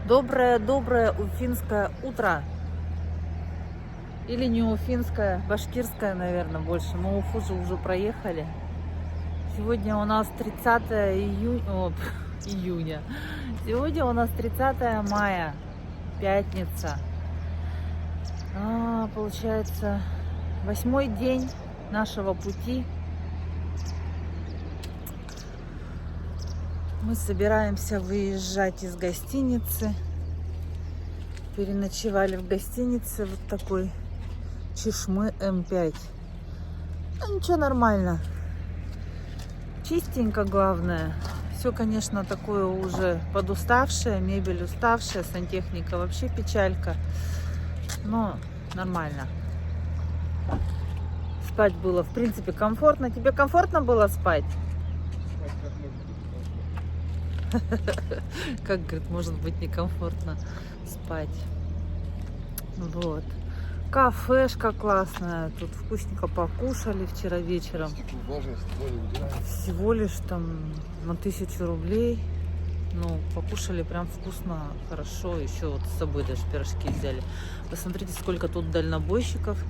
Доброе уфимское утро. Или не уфимское, башкирское, наверное, больше. Мы Уфу же уже проехали. Сегодня у нас 30 июня. Сегодня у нас 30 мая, пятница. Получается, 8-й день нашего пути. Мы собираемся выезжать из гостиницы. Переночевали в гостинице вот такой Чешмы М5. Ну, ничего, нормально. Чистенько, главное. Все, конечно, такое уже подуставшее, мебель уставшая, сантехника вообще печалька. Но нормально. Спать было, в принципе, комфортно. Тебе комфортно было спать? Как, говорит, может быть некомфортно спать. Вот. Кафешка классная. Тут вкусненько покушали вчера вечером. Всего лишь там на 1000 рублей. Ну, покушали прям вкусно, хорошо. Еще вот с собой даже пирожки взяли. Посмотрите, сколько тут дальнобойщиков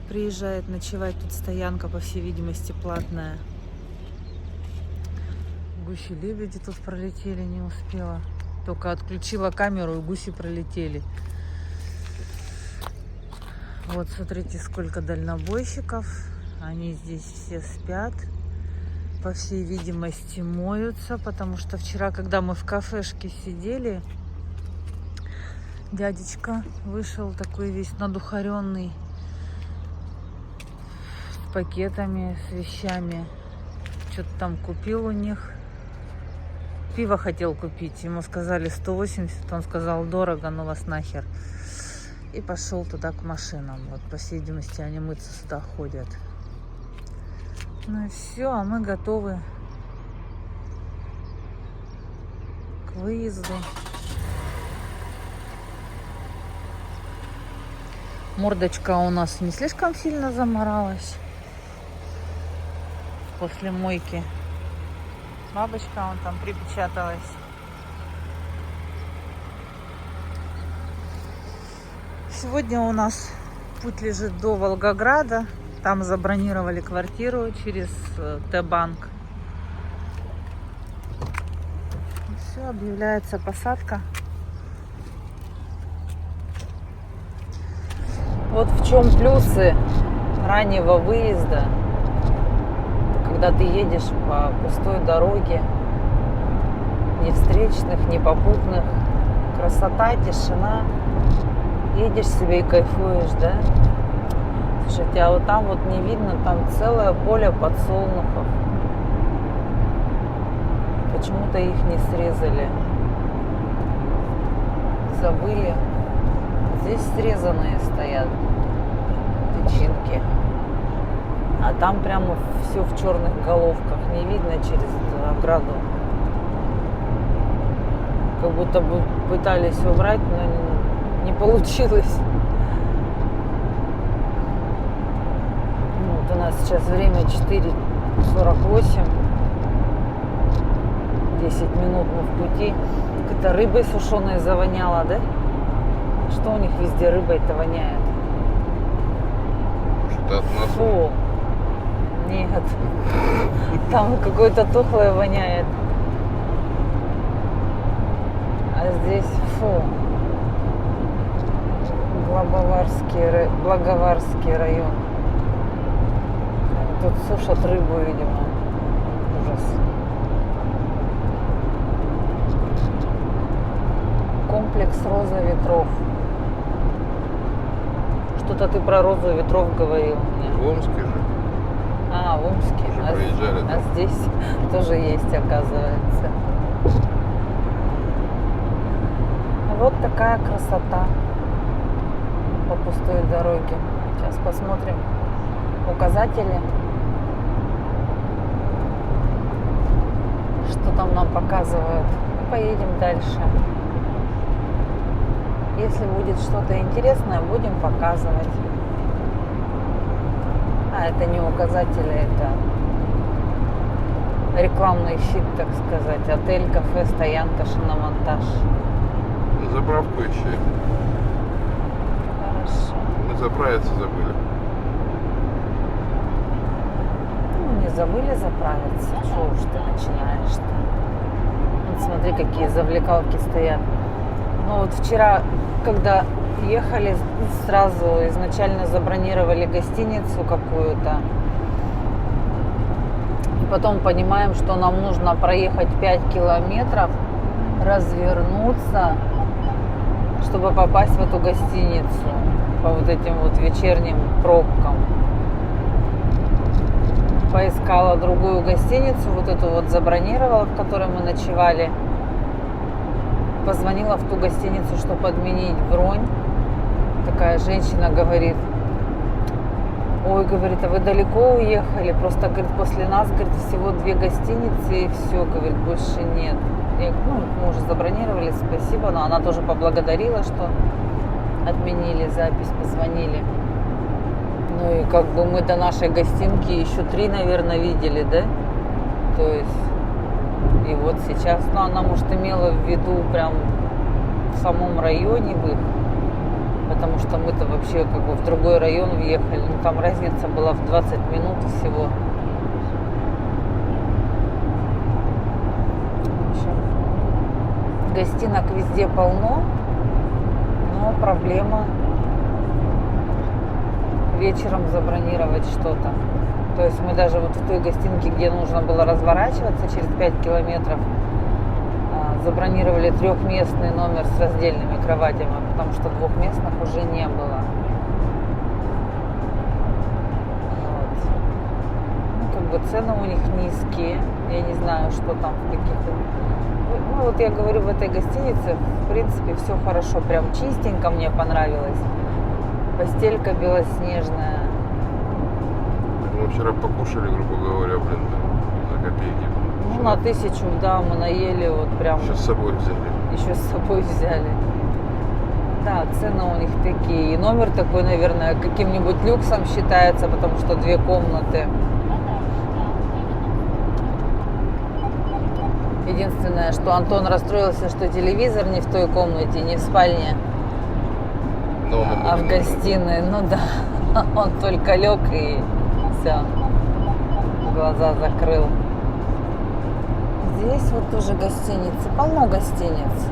приезжает ночевать. Тут стоянка, по всей видимости, платная. Гуси-лебеди тут пролетели, не успела. Только отключила камеру, и гуси пролетели. Вот, смотрите, сколько дальнобойщиков. Они здесь все спят. По всей видимости, моются, потому что вчера, когда мы в кафешке сидели, дядечка вышел такой весь надухаренный, с пакетами, с вещами. Что-то там купил у них. Пиво хотел купить. Ему сказали 180. Он сказал, дорого, ну вас нахер. И пошел туда к машинам. Вот, по всей видимости, они мыться сюда ходят. Ну и все, а мы готовы к выезду. Мордочка у нас не слишком сильно заморалась после мойки. Бабочка вон там припечаталась. Сегодня у нас путь лежит до Волгограда. Там забронировали квартиру через Т-банк. Все, объявляется посадка. Вот в чем плюсы раннего выезда. Когда ты едешь по пустой дороге, ни встречных, ни попутных, красота, тишина, едешь себе и кайфуешь, да? Слушайте, а вот там вот не видно, там целое поле подсолнухов. Почему-то их не срезали. Забыли. Здесь срезанные стоят тычинки. А там прямо все в черных головках. Не видно через эту ограду. Как будто бы пытались убрать, но не получилось. Вот у нас сейчас время 4:48. 10 минут мы в пути. Как-то рыбой сушеной завоняло, да? Что у них везде рыбой-то воняет? Что-то от нас. Фу. Нет. Там какое-то тухлое воняет. А здесь фу. Благоварский район. Тут сушат рыбу, видимо. Ужас. Комплекс «Роза ветров». Что-то ты про «Розу ветров» говорил мне. В Омске же. В Омске. Уже проезжали, да? А здесь тоже есть, оказывается. Вот такая красота по пустой дороге. Сейчас посмотрим указатели. Что там нам показывают. Поедем дальше. Если будет что-то интересное, будем показывать. Это не указатели, это рекламный щит, так сказать. Отель, кафе, стоянка, шиномонтаж. заправку еще. Хорошо. Мы заправиться забыли. Ну, не забыли заправиться. Чего уж ты начинаешь-то? Вот смотри, какие завлекалки стоят. Ну вот вчера, когда ехали, сразу изначально забронировали гостиницу какую-то. И потом понимаем, что нам нужно проехать 5 километров, развернуться, чтобы попасть в эту гостиницу по вот этим вот вечерним пробкам. Поискала другую гостиницу, вот эту вот забронировала, в которой мы ночевали. Позвонила в ту гостиницу, чтобы отменить бронь. Такая женщина говорит: ой, говорит, а вы далеко уехали? Просто, говорит, после нас, говорит, всего 2 гостиницы и все, говорит, больше нет. Я говорю, ну, мы уже забронировали, спасибо. Но она тоже поблагодарила, что отменили запись, позвонили. Ну и как бы мы до нашей гостинки еще 3, наверное, видели, да? То есть, и вот сейчас, ну, она, может, имела в виду прям в самом районе в их, потому что мы-то вообще как бы в другой район въехали. Ну, там разница была в 20 минут всего. В общем, гостинок везде полно, но проблема вечером забронировать что-то. То есть мы даже вот в той гостинке, где нужно было разворачиваться через 5 километров, забронировали 3-местный номер с раздельными кроватями, потому что 2-местных уже не было. Вот. Ну, как бы цены у них низкие. Я не знаю, что там в каких-то... Ну, вот я говорю, в этой гостинице, в принципе, все хорошо. Прям чистенько, мне понравилось. Постелька белоснежная. Мы вчера покушали, грубо говоря, блин, за копейки. Ну, на 1000, да, мы наели вот прям. Еще с собой взяли. Еще с собой взяли. Да, цены у них такие. И номер такой, наверное, каким-нибудь люксом считается, потому что 2 комнаты. Единственное, что Антон расстроился, что телевизор не в той комнате, не в спальне, а в гостиной. Ну да, он только лег и все, глаза закрыл. Здесь вот тоже гостиницы, полно гостиниц.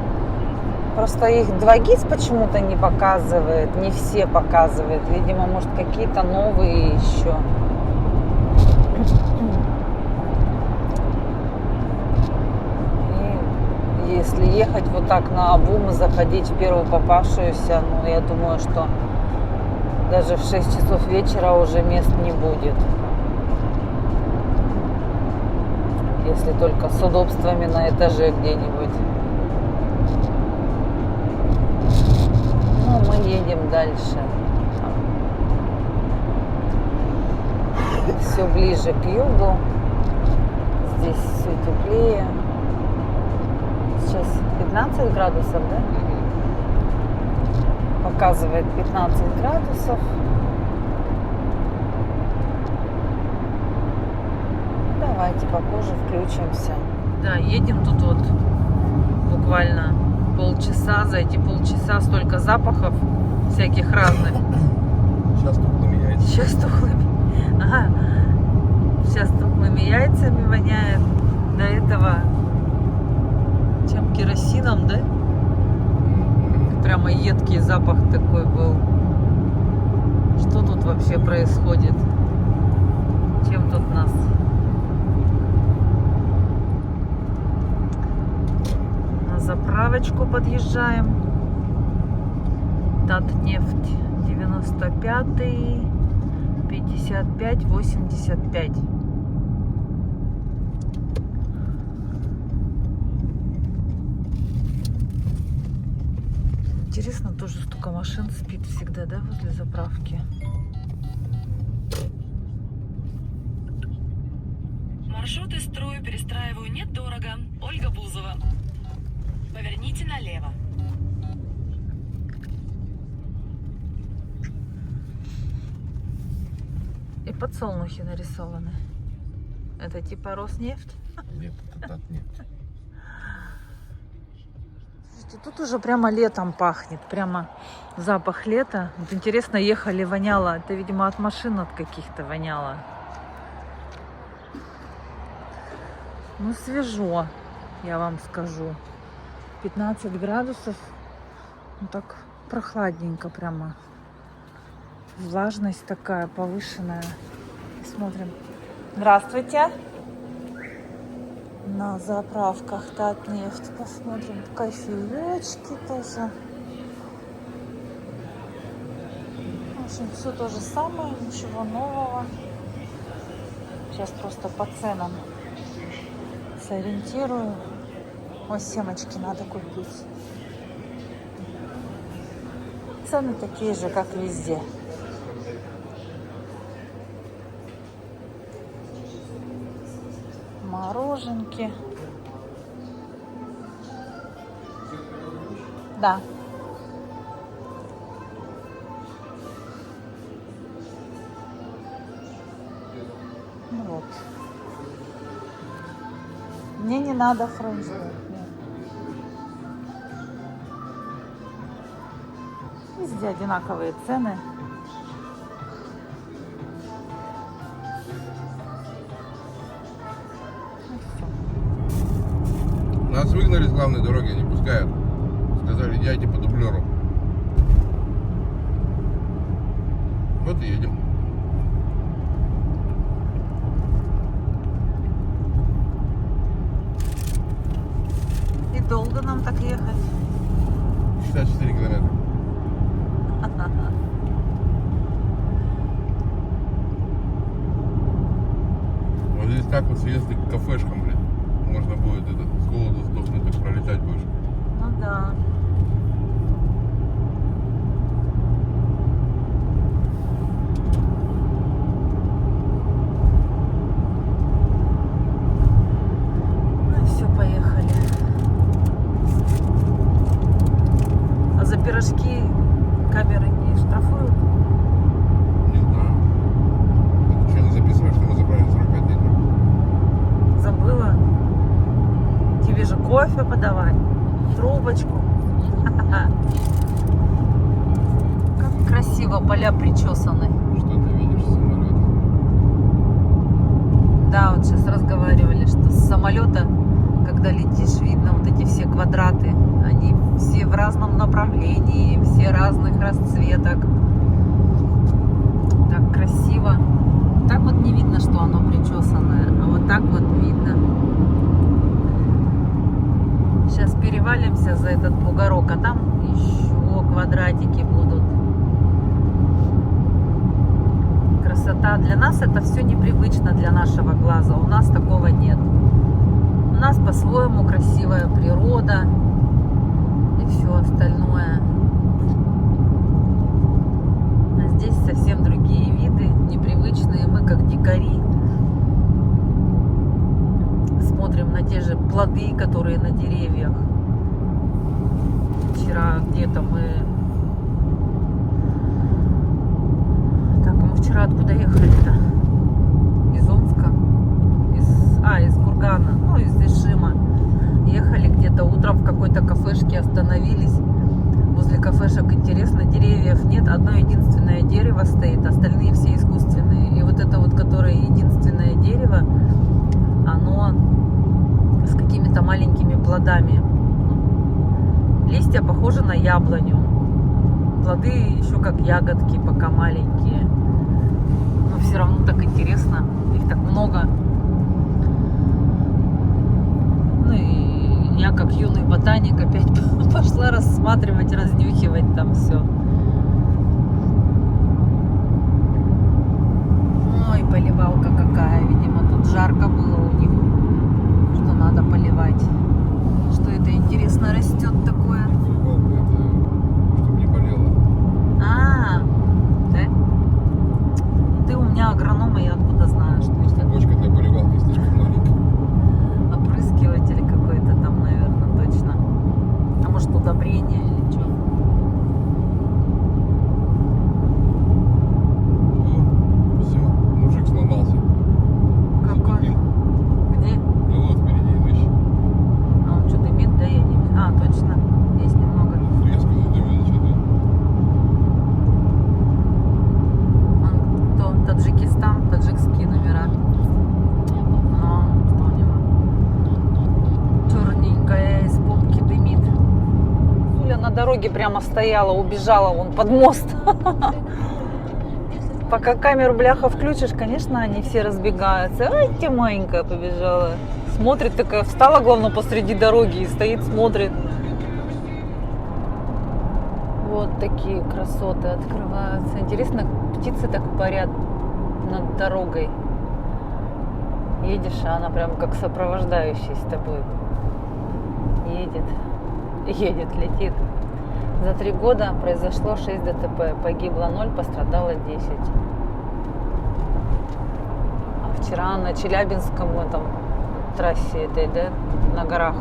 Просто их 2GIS почему-то не показывает, не все показывает. Видимо, может, какие-то новые еще. И если ехать вот так наобум и заходить в первую попавшуюся, ну, я думаю, что даже в 6 часов вечера уже мест не будет. Если только с удобствами на этаже где-нибудь. Ну, мы едем дальше. Все ближе к югу. Здесь все теплее. Сейчас 15 градусов, да? Показывает 15 градусов. Давайте попозже включимся. Да, едем тут вот буквально полчаса. За эти полчаса столько запахов всяких разных. Сейчас тухлыми яйцами. Сейчас тухлыми. Ага. Сейчас тухлыми яйцами воняет. До этого чем керосином, да? Прямо едкий запах такой был. Что тут вообще происходит? Чем тут нас? На заправочку подъезжаем. Татнефть 95-й 55-85. Интересно, тоже столько машин спит всегда, да, возле заправки. Маршруты строю, перестраиваю недорого. Ольга Бузова. Поверните налево. И подсолнухи нарисованы. Это типа Роснефть? Нет, это Татнефть. Слушайте, тут уже прямо летом пахнет, прямо запах лета. Вот интересно, ехали, воняло. Это, видимо, от машин от каких-то воняло. Ну, свежо, я вам скажу. 15 градусов. Ну, так прохладненько прямо. Влажность такая повышенная. Смотрим. Здравствуйте. На заправках Татнефть. Посмотрим. Кофеечки тоже. В общем, все то же самое. Ничего нового. Сейчас просто по ценам сориентирую. Ой, семечки надо купить. Цены такие же, как везде. Мороженки. Да. Ну вот. Мне не надо френч. Везде одинаковые цены. Нас выгнали с главной дороги, не пускают. Сказали, едьте по дублеру. Вот и едем. И долго нам так ехать? 64 километра. Вот здесь так вот съезды к кафешкам, блин. Можно будет с голоду сдохнуть, так пролетать будешь. Ну да. Ну и все, поехали. А за пирожки камеры не штрафуют? Не знаю. А ты что, не записываешь, что мы заправили 45 литров? Забыла. Тебе же кофе подавать, трубочку. Как красиво поля причесаны. Что ты видишь с самолета? Да, вот сейчас разговаривали, что с самолета, когда летишь, видно вот эти все квадраты. Они все в разном направлении, все разных расцветок. Так красиво. Так вот не видно, что оно причесанное, а вот так вот видно. Сейчас перевалимся за этот бугорок, а там еще квадратики будут. Красота. Для нас это все непривычно, для нашего глаза. У нас такого нет. У нас по-своему красивая природа и все остальное. А здесь совсем другие виды, непривычные. Мы как дикари. Смотрим на те же плоды, которые на деревьях. Вчера где-то мы... Так, а мы вчера откуда ехали-то? Из Омска? Из Кургана, ну, из Ишима. Ехали где-то утром в какой-то кафешке, остановились. Возле кафешек, интересно, деревьев нет. Одно единственное дерево стоит, остальные все искусственные. И вот это вот, которое единственное дерево, оно с какими-то маленькими плодами. Листья похожи на яблоню. Плоды еще как ягодки, пока маленькие. Но все равно так интересно. Их так много. Ну и я как юный ботаник опять пошла рассматривать, разнюхивать там все. Ой, поливалка какая. Видимо, тут жарко было у них. Что надо поливать. Что это интересно растет такое? Поливалка, это чтобы не болело. А, да? Ты у меня агроном, и я откуда знаю, что Просто бочка для поливалки слишком маленькая. опрыскиватель какой-то там, наверное, точно. А может, удобрение или что? О, все, мужик сломался. Какой? Задымил. Где? Да вот впереди, видишь. А он что, дымит? Да я не... А, точно. Юля на дороге прямо стояла, убежала вон под мост. Пока камеру, бляха, включишь, конечно, они все разбегаются. Ай, ты маленькая побежала. Смотрит такая, встала, главное, посреди дороги и стоит, смотрит. Вот такие красоты открываются. Интересно, птицы так парят над дорогой. Едешь, а она прям как сопровождающий с тобой. Едет, летит. За 3 года произошло 6 ДТП. Погибло 0, пострадало 10. А вчера на Челябинском этом трассе этой, да, на горах.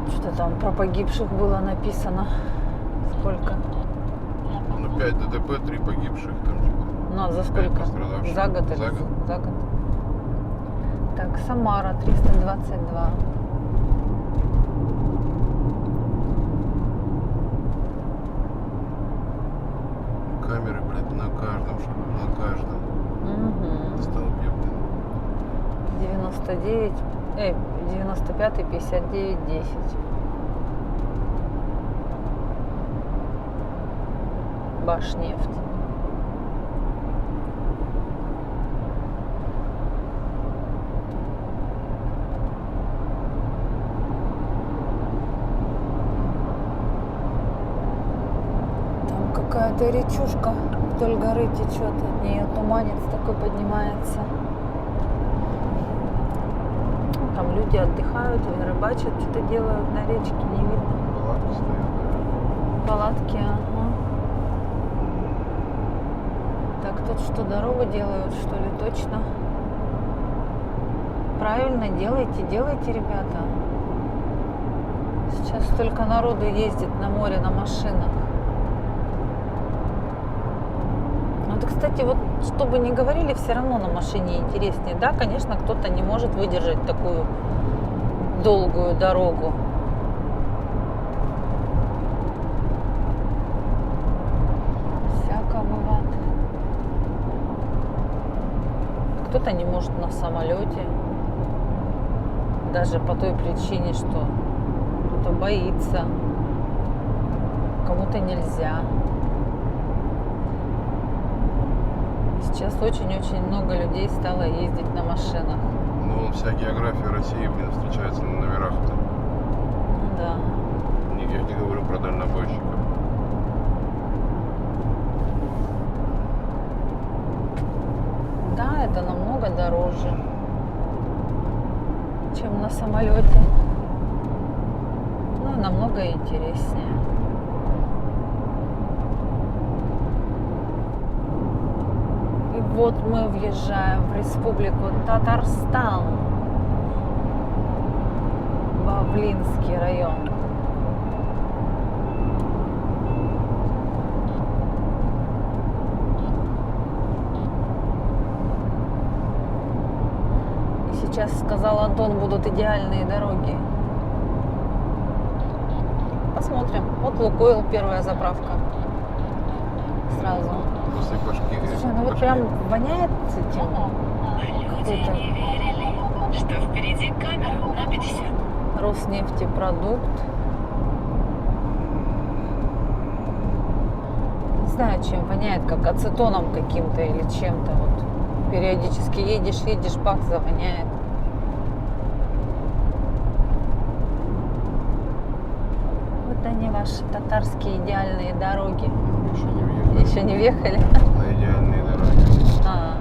Что-то там про погибших было написано. Сколько? Ну, 5 ДТП, 3 погибших. Там, Ну, а за сколько? пострадавших. За год или За год. за год? Так, Самара 322. Камеры, блядь, на каждом шагу, на каждом Угу. столбе, блин. 99, 95, 59, 10. Башнефть. Там какая-то речушка вдоль горы течет, от нее туманец такой поднимается. Там люди отдыхают, рыбачат, что-то делают на речке, не видно. Палатки стоят, Палатки, ага. Так, тут что, дорогу делают, что ли, точно? Правильно, делайте, ребята. Сейчас столько народу ездит на море на машинах. Вот, кстати, вот, что бы ни говорили, все равно на машине интереснее. Да, конечно, кто-то не может выдержать такую долгую дорогу. Всяко бывает. Кто-то не может на самолете. Даже по той причине, что кто-то боится. Кому-то нельзя. Сейчас очень-очень много людей стало ездить на машинах. Ну, вся география России, блин, встречается на номерах-то. Ну да. Я не говорю про дальнобойщиков. Да, это намного дороже, чем на самолете. Ну и намного интереснее. И вот мы въезжаем в республику Татарстан, Бавлинский район. Сейчас, сказал Антон, будут идеальные дороги. Посмотрим. Вот Лукойл, первая заправка. Сразу. После башки. Слушай, ну вот прям воняет этим. Люди не верили, что впереди камера на 50. Роснефтепродукт. Не знаю, чем воняет, как ацетоном каким-то или чем-то. Вот периодически едешь, бах, завоняет. Вот они, ваши татарские идеальные дороги. Еще не въехали. Еще не въехали? На идеальные дороги. А.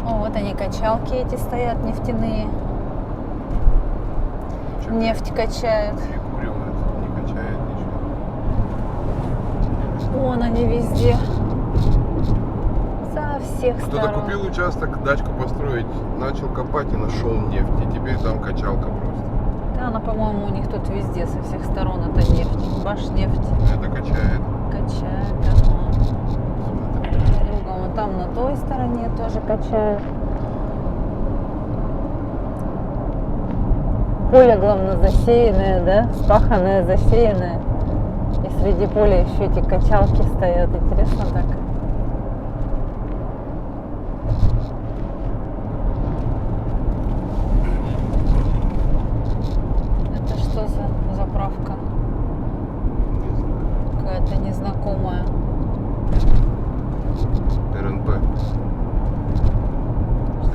О, вот они, качалки эти стоят, нефтяные. Чё, Нефть качают. перекуривает, не качает ничего. Вон они везде. Со всех Кто-то сторон. купил участок, дачку построить, начал копать и нашел нефть. И теперь там качалка просто. Да, она, по-моему, у них тут везде, со всех сторон это нефть. Башнефть Это качает. качает. Ага. Смотри. Другом, вот там на той стороне тоже качает. Поле, главное, засеянное, да? Спаханное, засеянное. И среди поля еще эти качалки стоят. Интересно так. Это что за заправка? Не знаю. Какая-то незнакомая. РНП.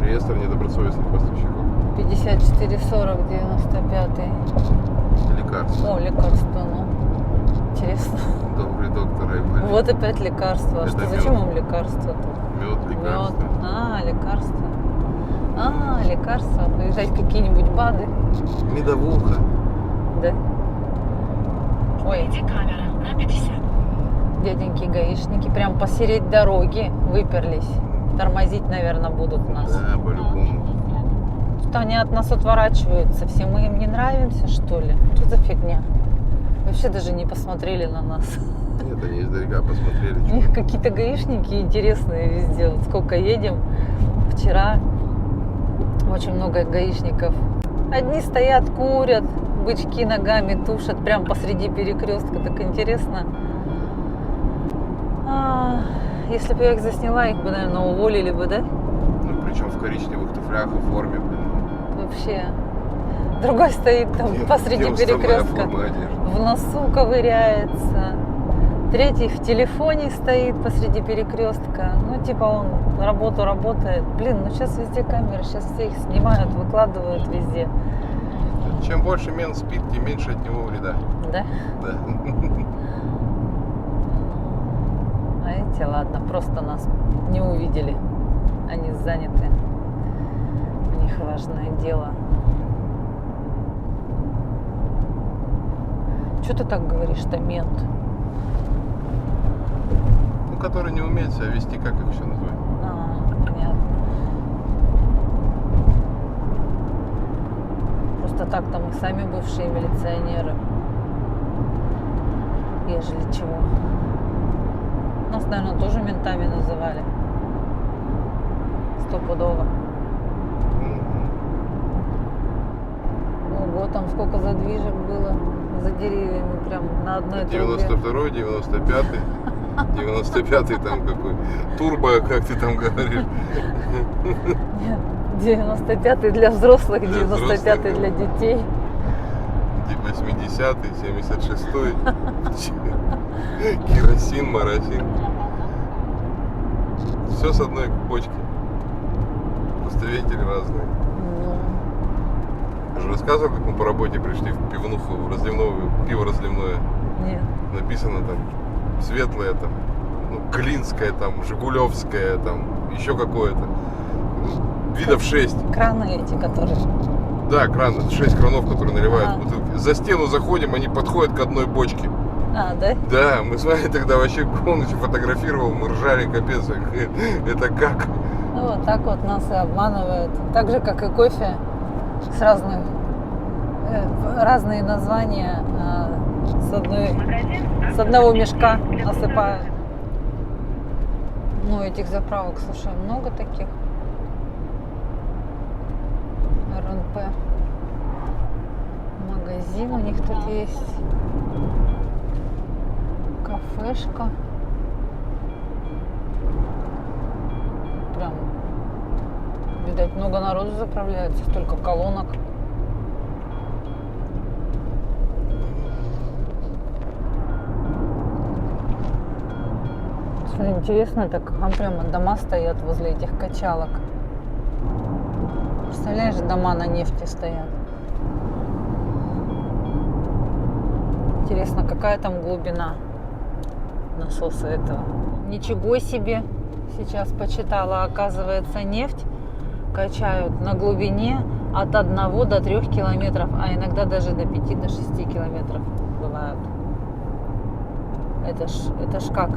Реестр недобросовестных поставщиков. 5440 95. Лекарства. О, лекарство, ну. Интересно. Добрый доктор Айболит. Вот опять лекарство. Это Что, мед. зачем им лекарство-то? Мед, лекарства. Мед. Лекарства. Лекарства. Взять какие-нибудь БАДы. Медовуха. Да. Ой, Впереди камера на 50. дяденьки гаишники прям посередь дороги выперлись. Тормозить, наверное, будут нас. Да, по-любому. Что они от нас отворачиваются? Все мы им не нравимся, что ли? Что за фигня? Вообще даже не посмотрели на нас. Нет, они издалека посмотрели. У что- них какие-то гаишники интересные везде. Вот сколько едем. Вчера очень много гаишников. Одни стоят, курят, бычки ногами тушат прямо посреди перекрестка. Так интересно. Если бы я их засняла, их бы, наверное, уволили бы, да? Ну, причем в коричневых туфлях и форме, блин. Вообще. Другой стоит там Где- посреди где уставная перекрестка. форма одежды? В носу ковыряется. Третий в телефоне стоит посреди перекрестка. Ну, типа он работу работает. Блин, ну сейчас везде камеры, сейчас все их снимают, выкладывают везде. Чем больше мент спит, тем меньше от него вреда. Да? Да. А эти, ладно, просто нас не увидели. Они заняты. У них важное дело. Что ты так говоришь-то, мент? Ну, который не умеет себя вести, как их еще называют? Понятно. Просто так-то мы сами бывшие милиционеры. Ежели чего. Нас, наверное, тоже ментами называли. Стопудово. Ого, там сколько задвижек было за деревьями, прям на одной трубе. 92-й, 95-й. 95-й там какой. Турбо, как ты там говоришь. Нет, 95-й для взрослых, Для 95-й взрослых, для детей. 80-й, 76-й. Керосин, моросин. Все с одной бочки. Пустовители разные. Ну, Я же рассказывал, как мы по работе пришли в пивнуху, в разливное, пиво разливное. нет. Написано там светлое, там, ну, клинское, там, жигулевское, там, еще какое-то. Ну, видов 6. Краны эти, которые. Да, кран, 6 кранов, которые наливают Ага. бутылки. За стену заходим, они подходят к одной бочке. Да? Да, мы с вами тогда вообще полностью фотографировал, мы ржали, капец. Это как? Ну, вот так вот нас и обманывают. Так же, как и кофе с разных, разные названия с одного мешка насыпают. Ну, этих заправок, слушай, много таких. РНП. Магазин у них тут есть. Кафешка. Прям, видать, много народу заправляется, столько колонок. Что интересно, так там прямо дома стоят возле этих качалок. Представляешь, дома на нефти стоят. Интересно, какая там глубина насоса этого. Ничего себе! Сейчас почитала, оказывается, нефть качают на глубине от 1 до 3 километров, а иногда даже до 5, до 6 километров бывают. Это ж как?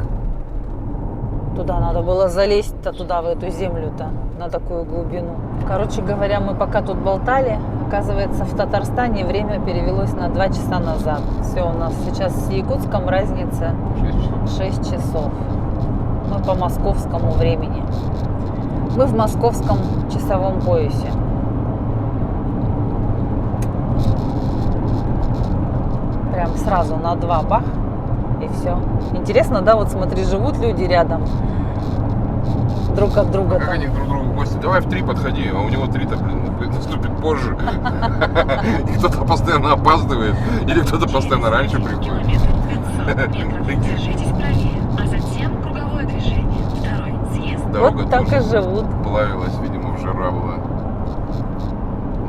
Туда надо было залезть-то, туда, в эту землю-то, на такую глубину. Короче говоря, мы пока тут болтали, оказывается, в Татарстане время перевелось на 2 часа назад. Все, у нас сейчас с Якутском разница 6 часов. Мы по московскому времени. Мы в московском часовом поясе. Прям сразу на 2 бах. И все. Интересно, да, вот смотри, живут люди рядом. друг от друга. Как там. они друг другу в гости? Давай в 3 подходи, а у него 3-то, наступит позже. И кто-то постоянно опаздывает, или кто-то постоянно раньше приходит. Километр 500 метров. Держитесь правее, а затем круговое движение. Второй съезд. Дорога Вот так и тоже живут. плавилась, видимо, жара была.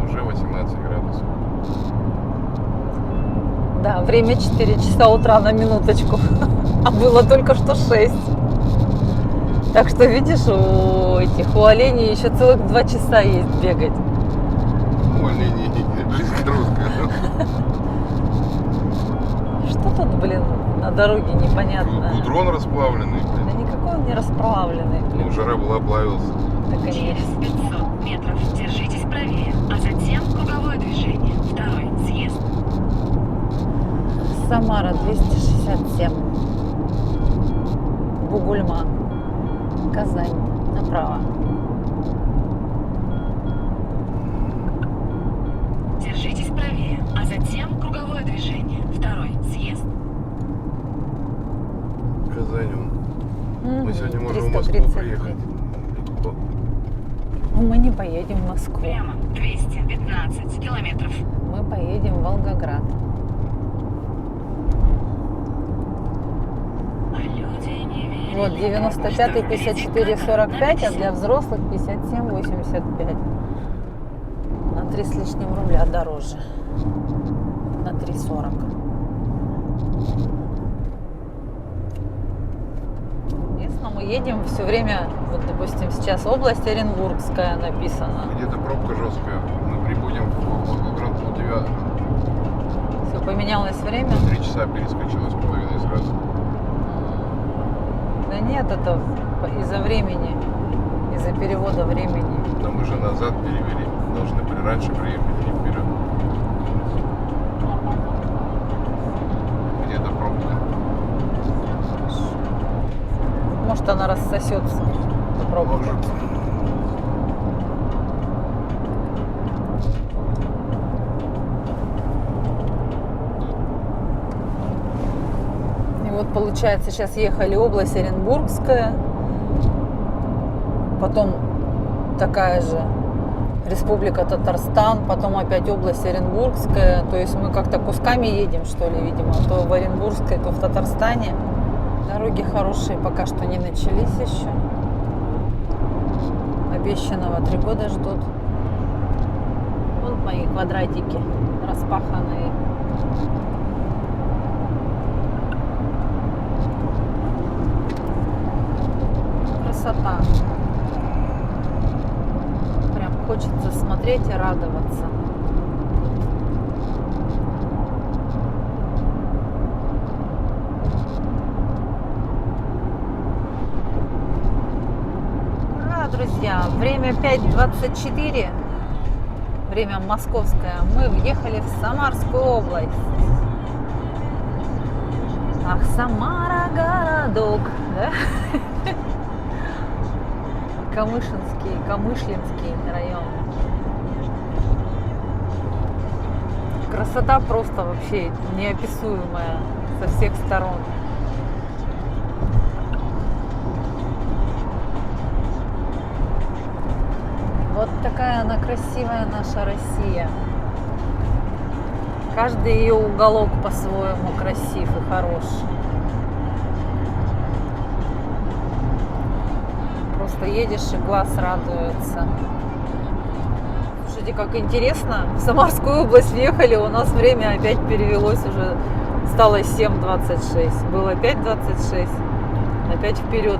Уже 18 градусов. Да, время 4 часа утра на минуточку. А было только что 6. Так что, видишь, у оленей еще целых 2 часа есть бегать. У оленей жизнь короткая. Что тут, блин, на дороге непонятно. Гудрон расплавленный, Да блин. никакой он не расплавленный, блин. Ну, жара была, плавился. Да, Через конечно. 500 метров держитесь правее, а затем круговое движение. Второй съезд. Самара 267. Бугульма. Казань. Направо. Держитесь правее, а затем круговое движение. Второй съезд. Казань, мы Мгм, сегодня можем в Москву 335. приехать. Легко. Ну, мы не поедем в Москву. Прямо 215 километров. Мы поедем в Волгоград. А люди не верили, Вот 95, что 54, впереди 45, а камера для взрослых 57, 85. На 3 с лишним рубля дороже. На 3,40. Ясно, мы едем все время, вот, допустим, сейчас область Оренбургская написано. Где-то пробка жесткая. Мы прибудем в Волгоград полдевятого. Все, поменялось время? 3 часа перескочило с половиной сразу. Да нет, это из-за времени, из-за перевода времени. Но мы же назад перевели. Должны были раньше приехать, не вперед. Где-то пробка. Может, она рассосется. Попробуем. Может. И вот получается, сейчас ехали область Оренбургская, потом такая же Республика Татарстан, потом опять область Оренбургская. То есть мы как-то кусками едем, что ли, видимо, то в Оренбургской, то в Татарстане. Дороги хорошие пока что не начались еще. Обещанного 3 года ждут. Вот мои квадратики распаханные. Красота. Прям хочется смотреть и радоваться. Ура, друзья! Время 5:24. Время московское. Мы въехали в Самарскую область. Ах, Самара, городок, да? Камышлинский район. Красота просто вообще неописуемая со всех сторон. Вот такая она красивая наша Россия. Каждый ее уголок по-своему красив и хорош. Просто едешь и глаз радуется. Слушайте, как интересно. В Самарскую область въехали, у нас время опять перевелось уже. Стало 7:26. Было 5:26. Опять вперед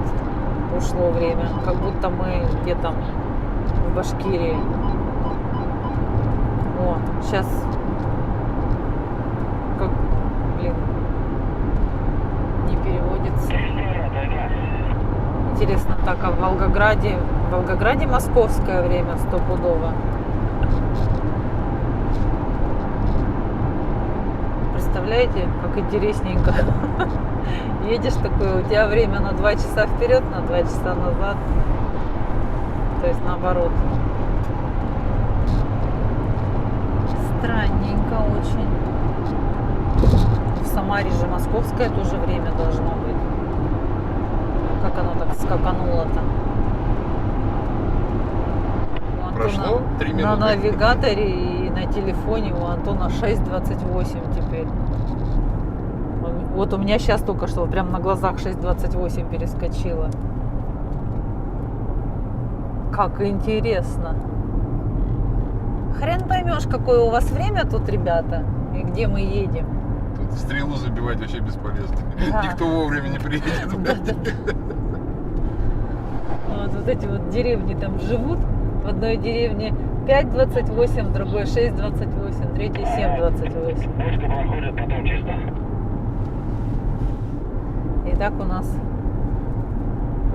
ушло время. Как будто мы где-то в Башкирии. О, сейчас как, блин, не переводится. Интересно, так, а в Волгограде московское время стопудово. Представляете, как интересненько. Едешь такой, у тебя время на 2 часа вперед, на 2 часа назад. То есть наоборот. Странненько очень. В Самаре же московское тоже время должно быть. Как оно так скакануло-то? Прошло 3 На минуты. навигаторе и на телефоне у Антона 6:28 теперь. Вот у меня сейчас только что прям на глазах 6:28 перескочило. Как интересно. Хрен поймешь, какое у вас время тут, ребята, и где мы едем. Тут стрелу забивать вообще бесполезно. Да. Никто вовремя не приедет. Вот эти вот деревни там живут. В одной деревне 5:28, в другой 6:28, в третьей 7:28. Пусть проходит, потом чисто. И так у нас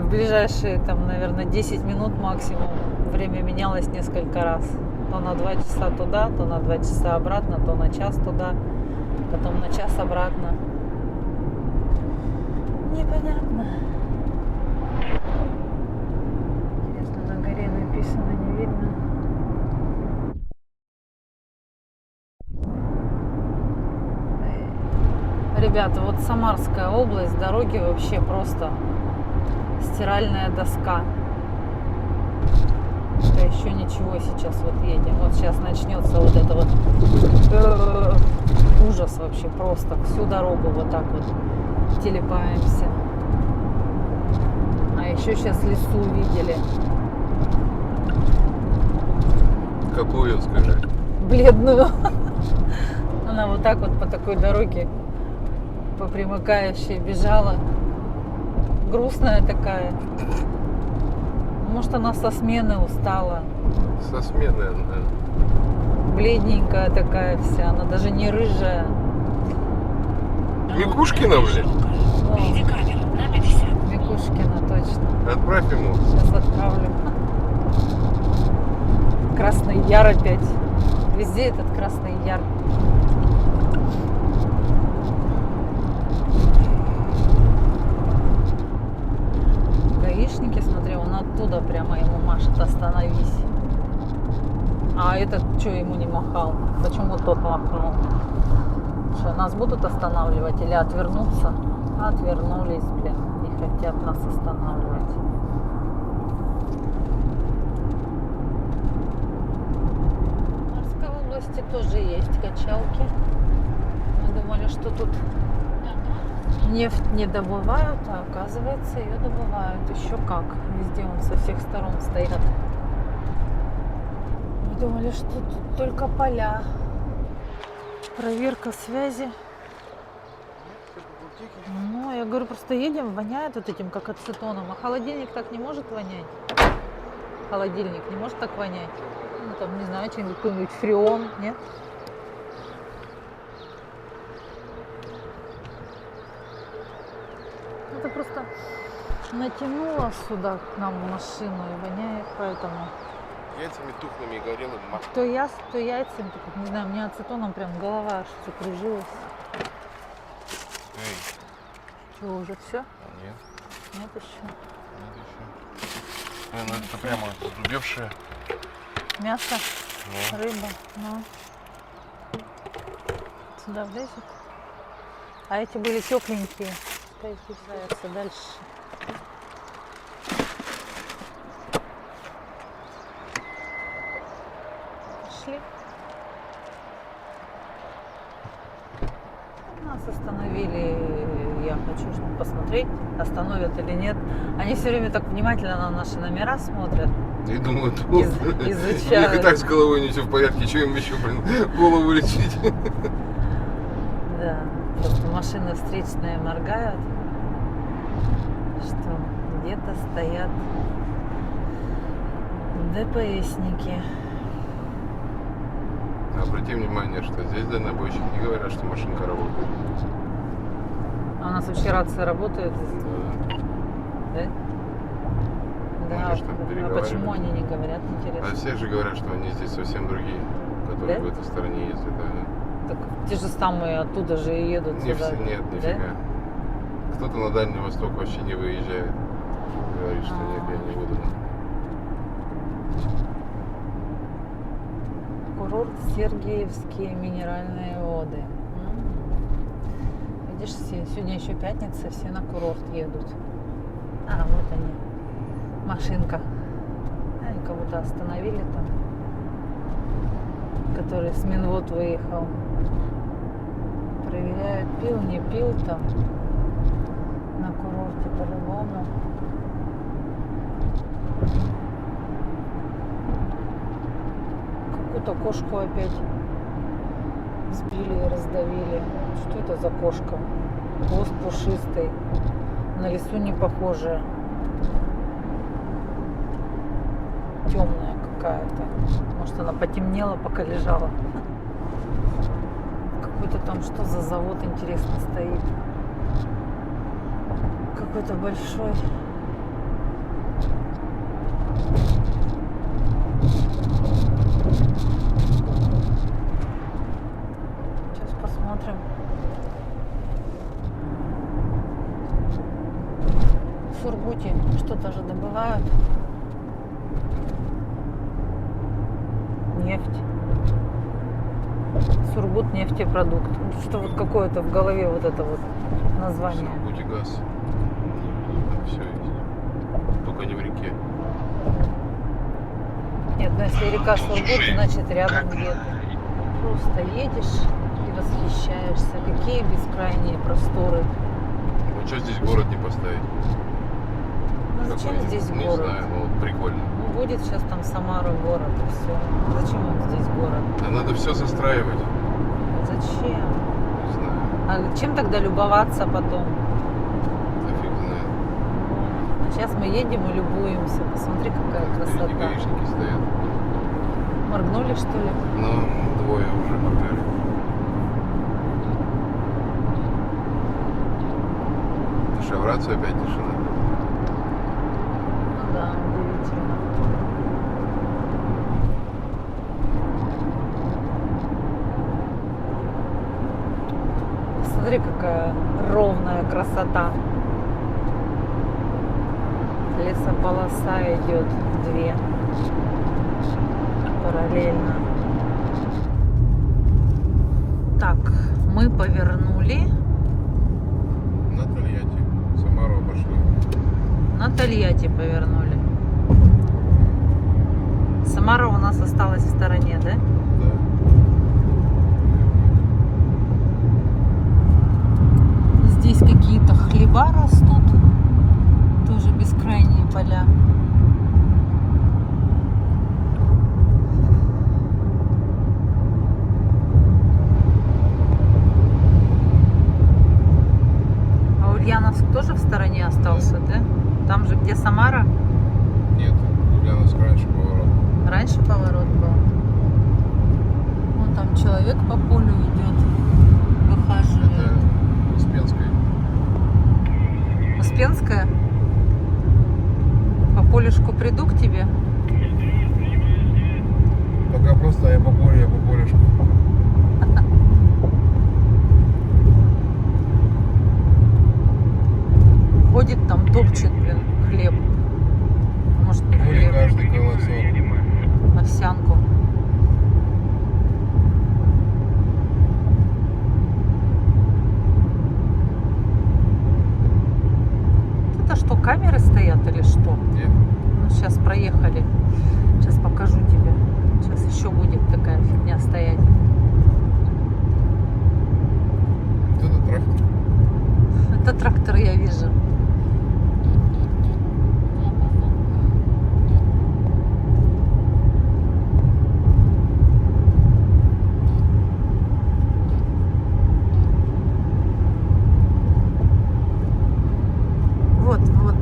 в ближайшие, там, наверное, 10 минут максимум время менялось несколько раз. То на 2 часа туда, то на 2 часа обратно, то на час туда, потом на час обратно. Непонятно. Интересно, на горе написано, не видно. Ребята, вот Самарская область, дороги вообще просто стиральная доска. Это еще ничего, сейчас вот едем. Вот сейчас начнется вот это вот ужас вообще просто. Всю дорогу вот так вот телепаемся. А еще сейчас лесу видели. Какую, скажи? Бледную. Она вот так вот по такой дороге по примыкающей бежала. Грустная такая. Может, она со смены устала. Со смены, наверное. Бледненькая такая вся. Она даже не рыжая. Микушкина, блин. Впереди камера на 50. Микушкина, точно. Отправь ему. Сейчас отправлю. Красный Яр опять. Везде этот Красный Яр. Гаишники, смотри, он оттуда прямо ему машет: остановись. А этот что ему не махал? Почему тот махнул? Что, нас будут останавливать или отвернуться? Отвернулись, блин. Не хотят нас останавливать. В Самарской области тоже есть качалки. Мы думали, что тут нефть не добывают, а оказывается, ее добывают. Еще как. Везде он со всех сторон стоят. Мы думали, что тут только поля. Проверка связи. Ну, я говорю, просто едем, воняет вот этим, как ацетоном. А холодильник так не может вонять? Холодильник не может так вонять? Ну, там, не знаю, что-нибудь, какой-нибудь фреон, нет? Это просто натянуло сюда к нам машину и воняет, поэтому... Яйцами тухлыми и горелым маслом. То яйцами, то, как, не знаю, у меня ацетоном прям голова аж закружилась. Эй, Чего, уже все? нет, Нет еще. нет еще. Ну это прямо зубевшее. Мясо, Ну, рыба, ну. Сюда влезет. А эти были тепленькие. Пускай здесь дальше. Пошли. Нас остановили. Я хочу посмотреть, остановят или нет. Они все время так внимательно на наши номера смотрят. и думаю, Изучают. у них и так с головой не все в порядке, что им еще, блин, голову лечить? Да, просто машины встречные моргают, что где-то стоят ДПСники. Обрати внимание, что здесь дальнобойщики не говорят, что машинка работает. А у нас вообще рация работает, да? Да, Они ж там а переговаривают. почему они не говорят, А интересно? все же говорят, что они здесь совсем другие, которые Да? в этой стороне ездят. Да. Так те же самые оттуда же и едут Не сюда. все, нет, Да? нифига. Кто-то на Дальний Восток вообще не выезжает. Говорит, что нет, я не буду. Курорт Сергеевские минеральные воды. Видишь, сегодня еще пятница, все на курорт едут. А, вот они. Машинка. Они кого-то остановили там, который с Минвод выехал. Проверяют, пил, не пил там. На курорте по-любому. Какую-то кошку опять сбили и раздавили. Что это за кошка? Хвост пушистый. На лису не похожая. Темная какая-то. Может, она потемнела, пока лежала. Какой-то там, что за завод, интересно, стоит. Какой-то большой. Сейчас посмотрим. В Сургуте что-то же добывают. Нефть. Сургут нефтепродукт. Что вот какое-то в голове вот это вот название. Сургуте газ. Там все есть. Только не в реке. Нет, ну если река Сургут, значит рядом где-то. Просто едешь и восхищаешься. Какие бескрайние просторы. Ну что здесь город не поставить? Ну зачем Какой-нибудь? здесь Не город? знаю, но вот прикольно. Ну будет сейчас там Самара город и все. Зачем он здесь город? А надо все застраивать. Зачем? Не знаю. А чем тогда любоваться потом? Да фиг знает. А сейчас мы едем и любуемся. Посмотри, какая Впереди красота. гаишники стоят. Моргнули, что ли? Но двое уже моргали. Что, в рацию опять тишина? Ну да, удивительно. Смотри, какая ровная красота. Лесополоса идет две параллельно. Так, мы повернули На Тольятти. Самару обошли. на Тольятти повернули. Самара у нас осталась в стороне, да? Да. Здесь какие-то хлеба растут. Тоже бескрайние поля. А Ульяновск тоже в стороне остался, да? Там же, где Самара, Нет, Ульяновск раньше поворот. раньше поворот был. Вон там человек по полю идет, выхаживает. Это Успенская. Успенская? По полюшку приду к тебе? Пока просто я по полюшку. Ходит там, топчет, блин, хлеб. Может, не Поле хлеб, каждый колосок. овсянку. Это что, камеры стоят или что? Нет. Ну, сейчас проехали. Сейчас покажу тебе. Сейчас еще будет такая фигня стоять. Вот это трактор. Это трактор я вижу. Вот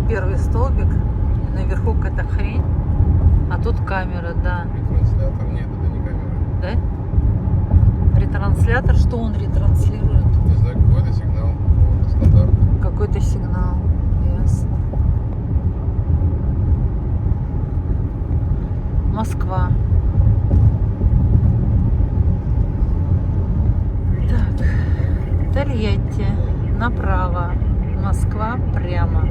первый столбик. И наверху какая-то хрень. А тут камера, да. Ретранслятор. Нет, это не камера. Да? Ретранслятор, что он ретранслирует? Не знаю, какой-то сигнал. Вот, стандарт. Какой-то сигнал. Ясно. Москва. Так. Тольятти. Направо. Москва прямо.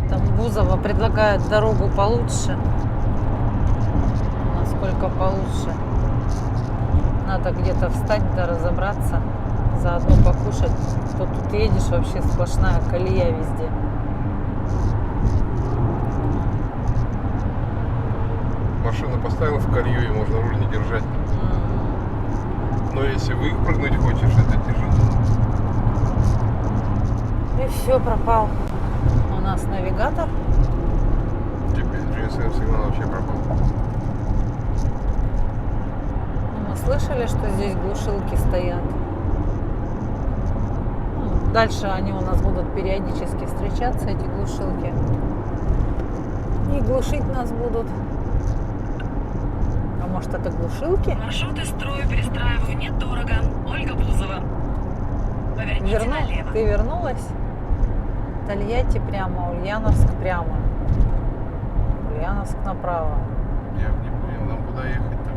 Там Бузова предлагает дорогу получше. Насколько получше. Надо где-то встать, да разобраться заодно покушать. То тут едешь, вообще сплошная колея везде. Машину поставил в колею, и можно руль не держать. Но если выпрыгнуть хочешь, это тяжело. И все, пропал у нас навигатор. Теперь GSM-сигнал вообще пропал. Мы слышали, что здесь глушилки стоят. Ну, дальше они у нас будут периодически встречаться, эти глушилки. И глушить нас будут. А может, это глушилки? Маршруты строю, перестраиваю недорого. Ольга Бузова. Поверните налево. Ты вернулась? Тольятти прямо, Ульяновск прямо. Ульяновск направо. Я не понял, нам куда ехать-то?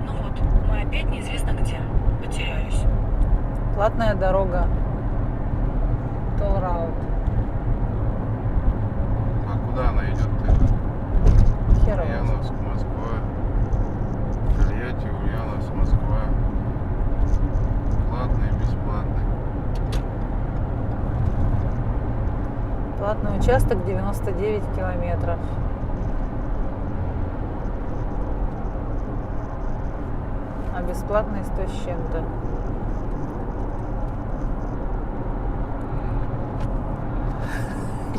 Ну вот, мы опять неизвестно где. Потерялись. Платная дорога. Толраут. А куда она идет-то? Херово. Ульяновск, Москва. Тольятти, Ульяновск, Москва. Платный, бесплатный. Платный участок 99 километров. А бесплатный 100 с чем-то.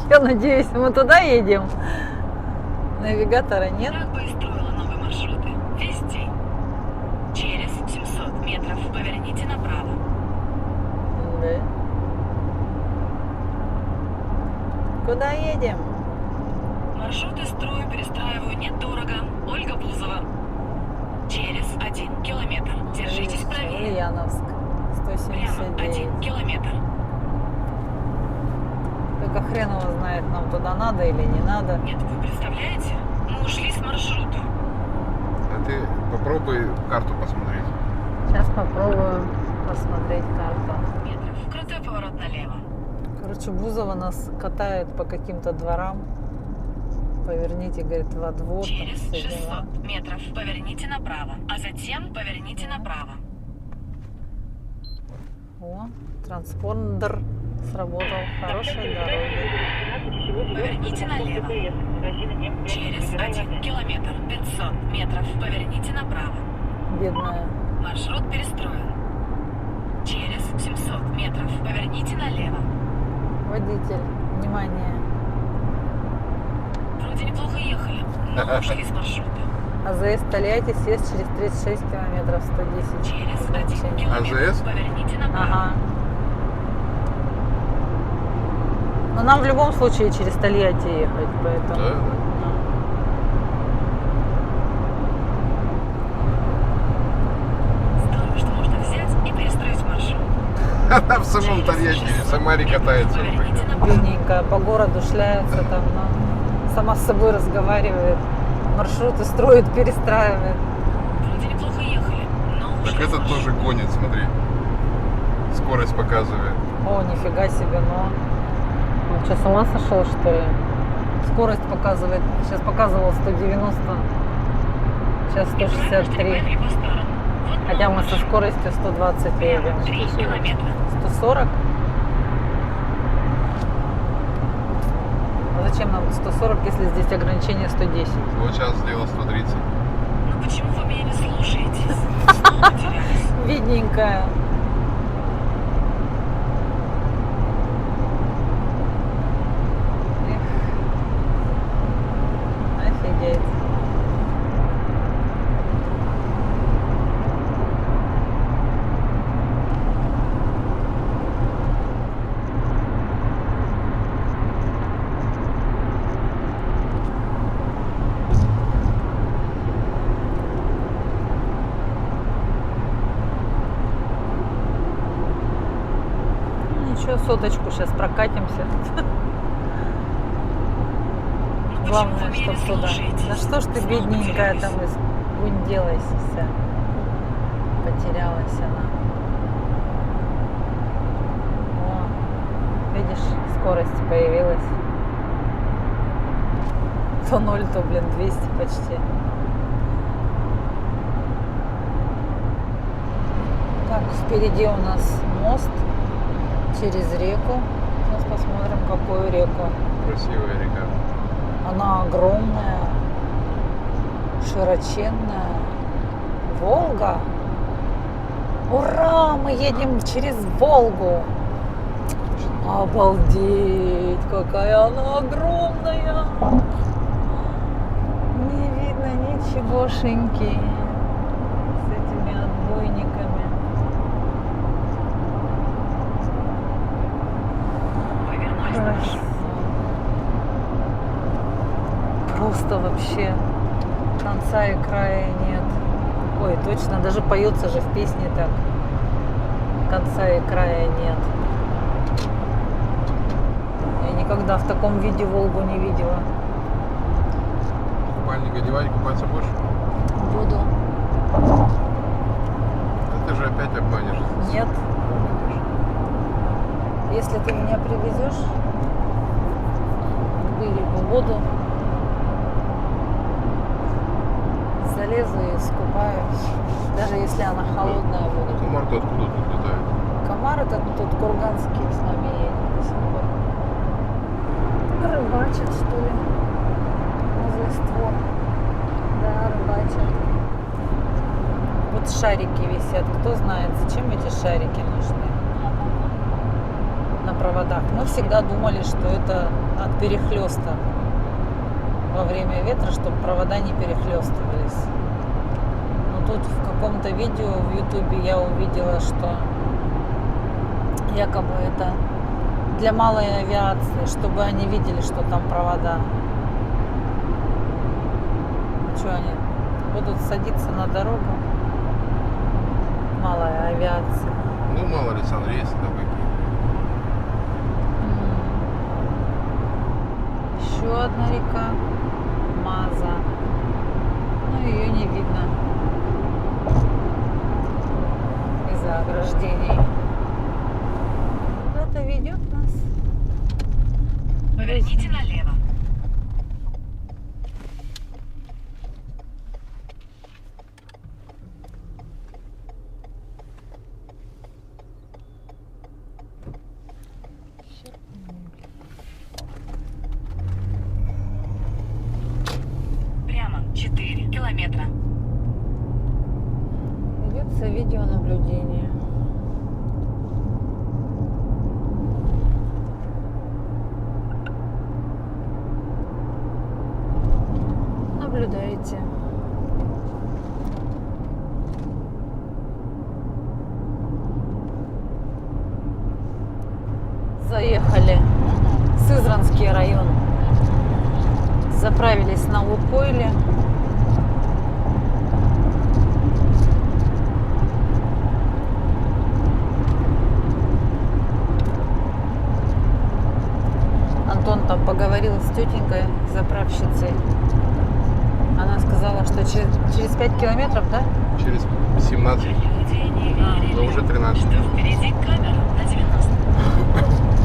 Я надеюсь, мы туда едем. Навигатора нет. Как бы и строила новые маршруты. Весь день. Через 700 метров поверните направо. Да. Куда едем? Маршруты строю, перестраиваю недорого. Ольга Бузова. Через 1 километр. Держитесь правее. Ульяновск. Прямо 1 179. километр. Только хрен его знает, нам туда надо или не надо. Нет, вы представляете? Мы ушли с маршрута. А ты попробуй карту посмотреть. Сейчас попробую посмотреть карту. Метров. Крутой поворот налево. Короче, Бузова нас катает по каким-то дворам. Поверните, говорит, во двор. там Через все дела. 600 метров поверните направо, а затем поверните направо. О, транспондер сработал. Хорошая дорога. Поверните налево. Через 1 километр 500 метров поверните направо. Бедная. Маршрут перестроен. Через 700 метров поверните налево. Водитель, внимание. Вроде неплохо ехали, но ушли с маршрута. АЗС Тольятти, съезд через 36 километров, 110. Через 1 ограничение. километр АЗС? поверните направо. Ага. Но нам в любом случае через Тольятти ехать, поэтому... Да, Здорово, что можно взять и перестроить маршрут. да. Она в самом Тольятти, в Самаре катается. Поверните направо. Бедненькая, по городу шляется там, но сама с собой разговаривает, маршруты строит, перестраивает. Вроде неплохо ехали, но Так ушли с этот маршрута. тоже гонит, смотри. Скорость показывает. О, нифига себе, но... Он что, с ума сошел, что ли? Скорость показывает. Сейчас показывал 190. Сейчас И правильно, что 163. не поехали по сторонам. Вот Хотя мы новый со маршрут. скоростью 120 едем. Прямо 3 километра. 140? А зачем нам 140, если здесь ограничение 110? Вот сейчас сделал 130. Ну почему вы меня не слушаете? Снова потерялись. Бедненькая. Эх. Офигеть. Ничего, соточку сейчас прокатимся. Ну почему Главное, вы меня чтоб не туда. слушаете? Да что ж ты, Снова бедненькая, потерялись. там изгунделась вся. Потерялась она. О, видишь, скорость появилась. То 0, то, 200 почти. Так, Впереди у нас мост через реку. Сейчас посмотрим, какую реку. Красивая река. Она огромная, широченная. Волга. Ура! Мы едем через Волгу. Обалдеть! Какая она огромная! Не видно ничегошеньки с этими отбойниками. Повернуть Красиво. Просто вообще конца и края нет. Ой, точно, даже поется же в песне так. Конца и края нет. Я никогда в таком виде Волгу не видела. Купальник одевать, купаться будешь? Буду. Да ты же опять обманешь. Нет. Если ты меня привезешь к берегу воду, залезу и искупаюсь. Даже если она холодная будет. Комар-то откуда тут летает? Комар этот тут курганский с нами едет до сих пор. Рыбачат, что ли? Возле створ. Да, рыбачат. Вот шарики висят. Кто знает, зачем эти шарики нужны на проводах? Мы всегда думали, что это от перехлеста во время ветра, чтобы провода не перехлестывались. Но тут в каком-то видео в Ютубе я увидела, что якобы это для малой авиации, чтобы они видели, что там провода. Что они будут садиться на дорогу? Малая авиация. Ну, мало ли, санрейсы там какие. Еще одна река. Маза. Но ее не видно из-за ограждений. Куда-то ведет нас. Поверните налево. Прямо 4 километра. Ведется видеонаблюдение. Наблюдайте. Заехали в Сызранский район. Заправились на Лукойле. Антон там поговорил с тетенькой, заправщицей. Она сказала, что через 5 километров, да? Через 17, но уже 13. Что впереди камера на 90.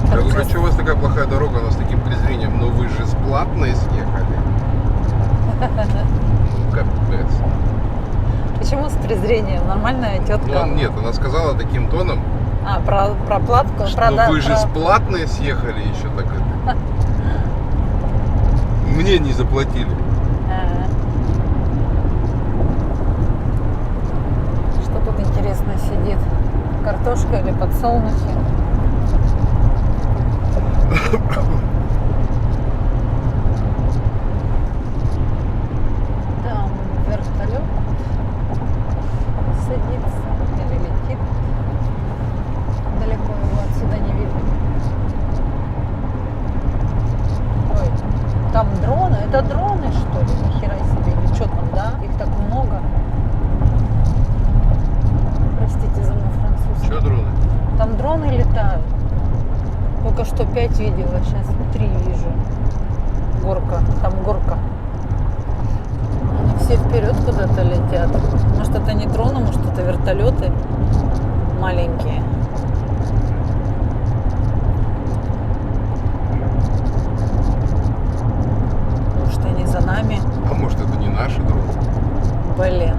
Я говорю, что у вас такая плохая дорога, она с таким презрением, но вы же с платной съехали. Ну, капец. Почему с презрением? Нормальная тетка. Ну, нет, она сказала таким тоном, А, про платку? что вы же с платной съехали еще так это. Мне не заплатили. Что тут интересно сидит? Картошка или подсолнухи? Там вертолет садится или летит. Далеко его отсюда не видно. Ой, там дроны. Это дроны, что ли? Нихера себе. Или что там, да? Их так много. Простите за мой французский. Че, дроны? Там дроны летают. Только что 5 видела, сейчас 3 вижу. Горка, там горка. Они все вперед куда-то летят. Может, это не дроны, может, это вертолеты маленькие. Может, они за нами? А может, это не наши дроны? Блин.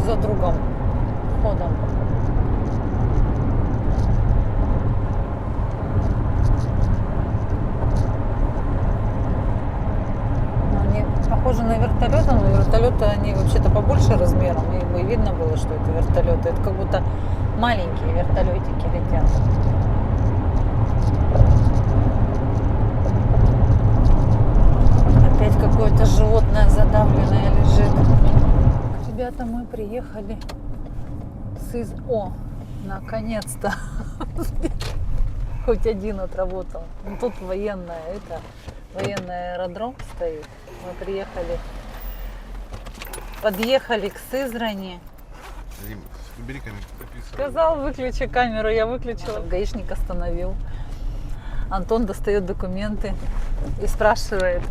за другом ходом. Но они похожи на вертолеты, но вертолеты они вообще-то побольше размером, и видно было, что это вертолеты. Это как будто маленькие вертолетики летят. Опять какое-то животное задавленное лежит. Ребята, мы приехали О, наконец-то. Хоть один отработал. Ну, тут военный аэродром стоит. Мы подъехали к Сызрани. Дим, убери камеру, записывай. Сказал, выключи камеру, я выключила. Гаишник остановил. Антон достает документы и спрашивает.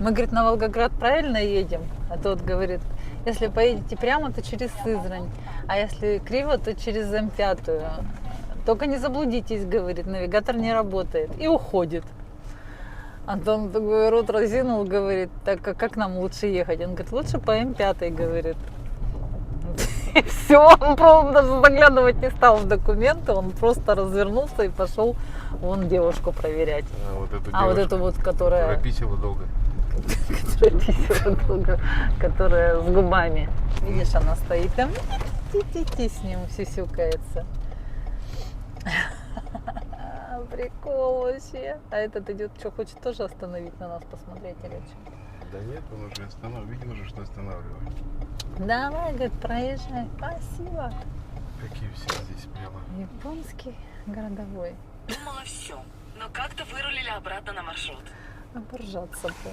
Мы, говорит, на Волгоград правильно едем? А тот говорит, если поедете прямо, то через Сызрань. А если криво, то через М5. Только не заблудитесь, говорит, навигатор не работает. И уходит. Антон такой рот разинул, говорит, так а как нам лучше ехать? Он говорит, лучше по М5, говорит. И все, он просто даже заглядывать не стал в документы, он просто развернулся и пошел вон девушку проверять. Вот эту девушку, которая писала долго. Которая с губами. Видишь, она стоит там, с ним сюсюкается. Прикол вообще. А этот идет, что хочет тоже остановить на нас, посмотреть или что? Да нет, он уже останавливает. Видимо же, что останавливает. Давай, говорит, проезжай. Спасибо. Какие все здесь прямо. Японский городовой. Думала все, но как-то вырулили обратно на маршрут. Оборжаться бы.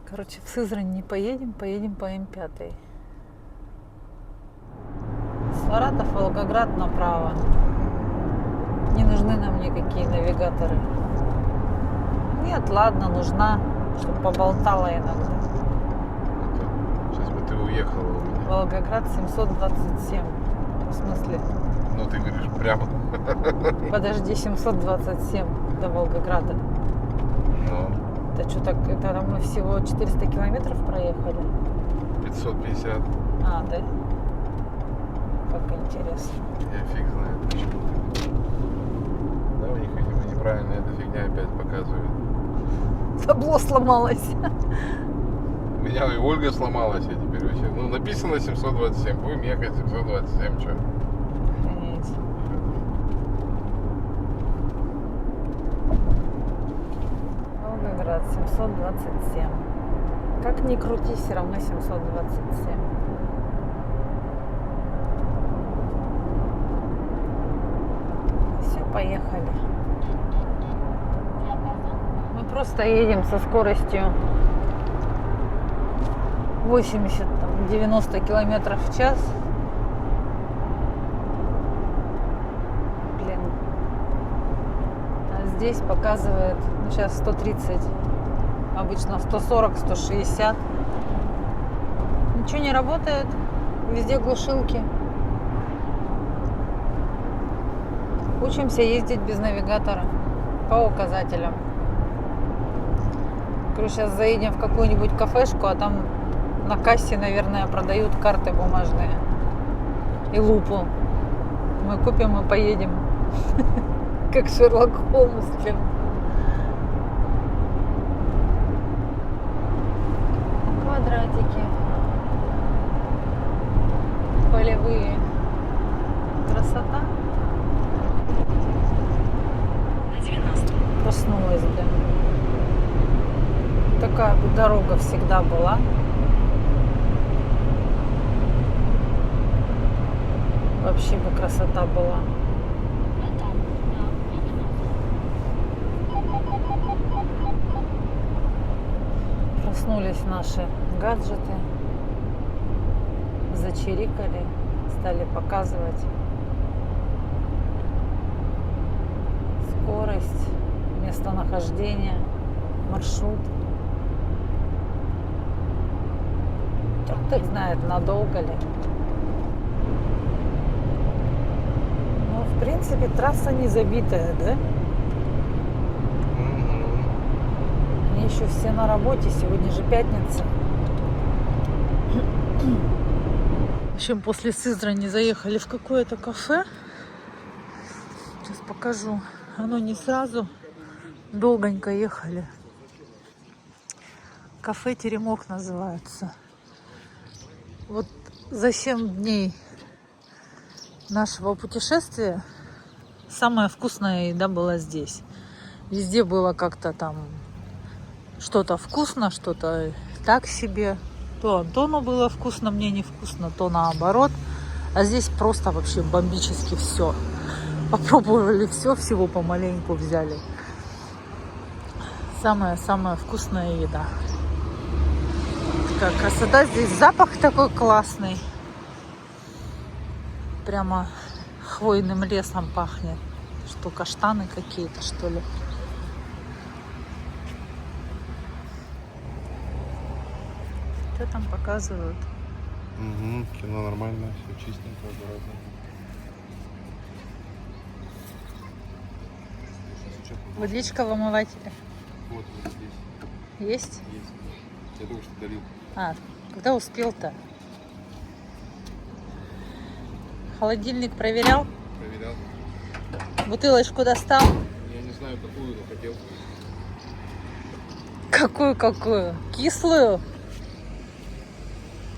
Короче, в Сызрань не поедем, поедем по М5. Саратов, Волгоград направо. Не нужны нам никакие навигаторы. Нет, ладно, нужна, чтобы поболтала иногда. Сейчас бы ты уехала у меня. Волгоград 727. В смысле? Ну ты говоришь прямо. Подожди, 727 до Волгограда. Ну, Это что так, это мы всего 400 километров проехали? 550. А, да? Как интересно. Я фиг знает почему. Да, у них, видимо, неправильно эта фигня опять показывает. Табло сломалось. У меня и Ольга сломалась, я теперь вообще. Ну, написано 727. Будем ехать 727, что? Охренеть. Волгоград 727. Как ни крути, все равно 727. Все, поехали. Мы просто едем со скоростью 80-90 километров в час. Блин. А здесь показывает, ну, сейчас 130, обычно 140, 160. Ничего не работает, везде глушилки. Учимся ездить без навигатора по указателям. Говорю, сейчас заедем в какую-нибудь кафешку, а там на кассе, наверное, продают карты бумажные и лупу. Мы купим и поедем. Как Шерлок Холмс, блин. Квадратики. Полевые. Красота. На 90. Проснулась, блин. Такая бы дорога всегда была. Вообще бы красота была. Проснулись наши гаджеты. Зачирикали. Стали показывать скорость, местонахождение, маршрут. Черт их знает, надолго ли. Ну, в принципе, трасса не забитая, да? Они еще все на работе, сегодня же пятница. В общем, после Сызрани заехали в какое-то кафе. Сейчас покажу. Оно не сразу. Долгонько ехали. Кафе «Теремок» называется. Вот за 7 дней нашего путешествия самая вкусная еда была здесь. Везде было как-то там что-то вкусно, что-то так себе. То Антону было вкусно, мне невкусно, то наоборот. А здесь просто вообще бомбически все. Попробовали все, всего помаленьку взяли. Самая-самая вкусная еда. Такая красота. Здесь запах такой классный. Прямо хвойным лесом пахнет. Что, каштаны какие-то, что ли? Что там показывают? Угу, кино нормальное, все чистенько, аккуратно. Водичка в омывателе. Вот здесь Есть? есть. Я только что дарил. А, когда успел-то? Холодильник проверял? Проверял. Бутылочку достал? Я не знаю, какую, но хотел. Какую? Кислую?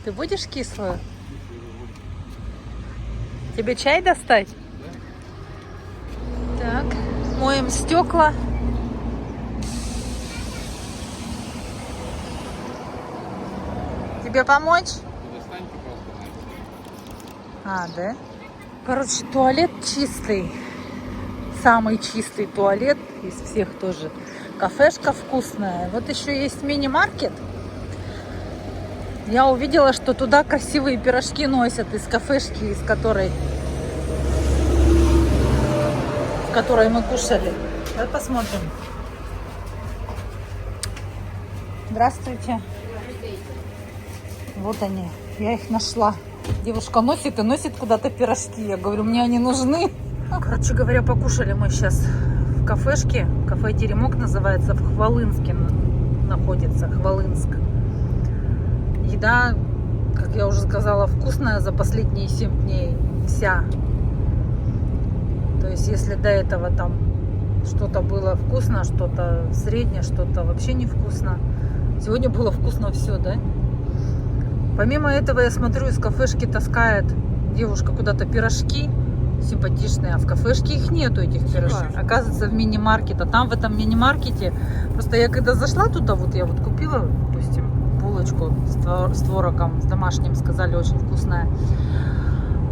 Ты будешь кислую? Тебе чай достать? Так, моем стекла. Тебе помочь? Достань, пожалуйста. А, да? Короче, туалет чистый. Самый чистый туалет из всех тоже. Кафешка вкусная. Вот еще есть мини-маркет. Я увидела, что туда красивые пирожки носят из кафешки, в которой мы кушали. Давай посмотрим. Здравствуйте. Вот они. Я их нашла. Девушка носит и носит куда-то пирожки. Я говорю, мне они нужны. Ну, короче говоря, покушали мы сейчас в кафешке. Кафе «Теремок» называется. В Хвалынске находится. Хвалынск. Еда, как я уже сказала, вкусная за последние 7 дней. Вся. То есть, если до этого там что-то было вкусно, что-то среднее, что-то вообще невкусно. Сегодня было вкусно все, да? Помимо этого, я смотрю, из кафешки таскает девушка куда-то пирожки симпатичные, а в кафешке их нету, этих пирожков. Оказывается, в мини-маркете. А там в этом мини-маркете, просто я когда зашла туда, вот я вот купила, допустим, булочку с творогом, с домашним, сказали, очень вкусная.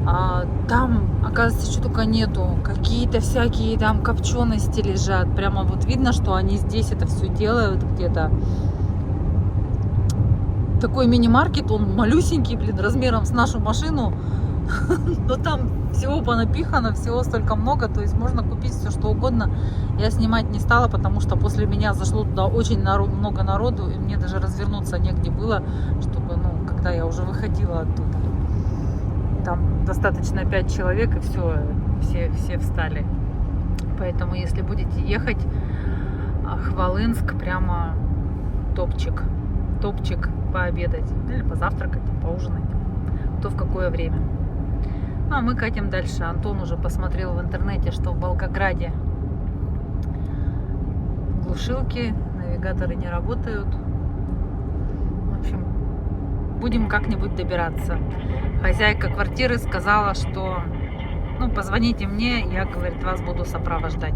А там, оказывается, что только нету. Какие-то всякие там копчености лежат. Прямо вот видно, что они здесь это все делают где-то. Такой мини-маркет, он малюсенький, блин, размером с нашу машину. Но там всего понапихано, всего столько много. То есть можно купить все, что угодно. Я снимать не стала, потому что после меня зашло туда очень много народу. И мне даже развернуться негде было, чтобы, ну, когда я уже выходила оттуда. Там достаточно 5 человек, и все встали. Поэтому, если будете ехать, Хвалынск прямо топчик. Топчик пообедать. Или позавтракать, поужинать. То в какое время. Ну, а мы катим дальше. Антон уже посмотрел в интернете, что в Волгограде глушилки, навигаторы не работают. В общем, будем как-нибудь добираться. Хозяйка квартиры сказала, что ну, позвоните мне, я, говорит, вас буду сопровождать.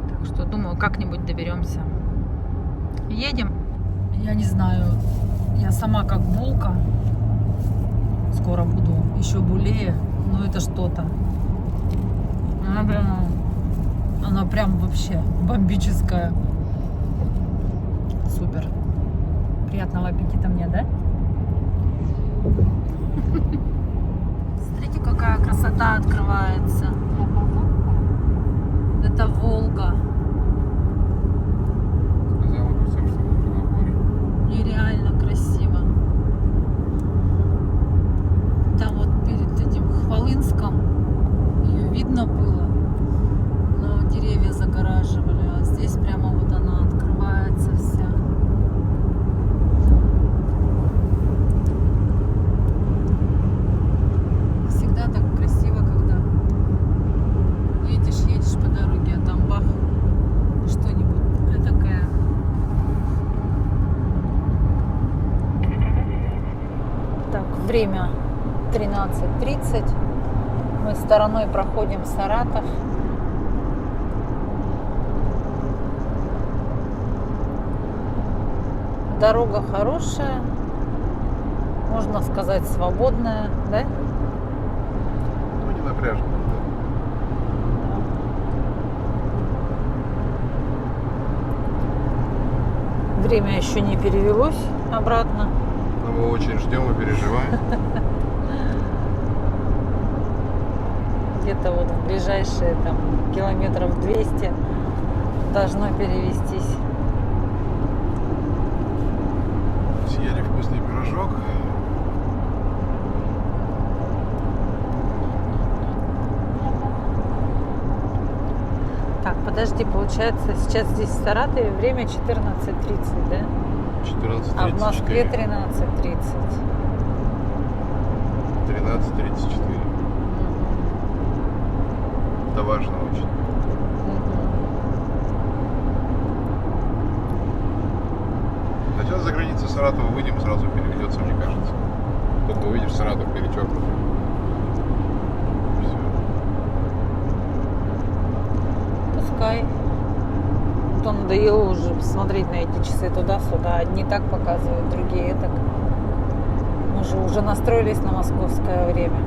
Так что, думаю, как-нибудь доберемся. Едем. Я не знаю, я сама как булка. Скоро буду еще булее, но это что-то. Она прям вообще бомбическая. Супер. Приятного аппетита мне, да? Смотрите, какая красота открывается. Это Волга. Сказала бы всем, что мы на море. Нереально красиво. Там вот перед этим Хвалынском ее видно было, но деревья загораживали, а здесь прямо вот она открывается вся. Время 13:30. Мы стороной проходим Саратов. Дорога хорошая, можно сказать, свободная, да? Ну, не напряжно. Время еще не перевелось обратно. Но мы очень ждем и переживаем. Где-то вот в ближайшие там километров 200 должно перевестись. Съели вкусный пирожок. Так, подожди, получается, сейчас здесь в Саратове время 14:30, да? 14:34. А в Москве 13:30. 13:34. Это важно очень. А сейчас за границей Саратова выйдем, сразу переведется, мне кажется. Только увидишь Саратов перечеркнут. Все. Пускай. То надоело уже смотреть на эти часы туда-сюда. Одни так показывают, другие так. Мы же уже настроились на московское время.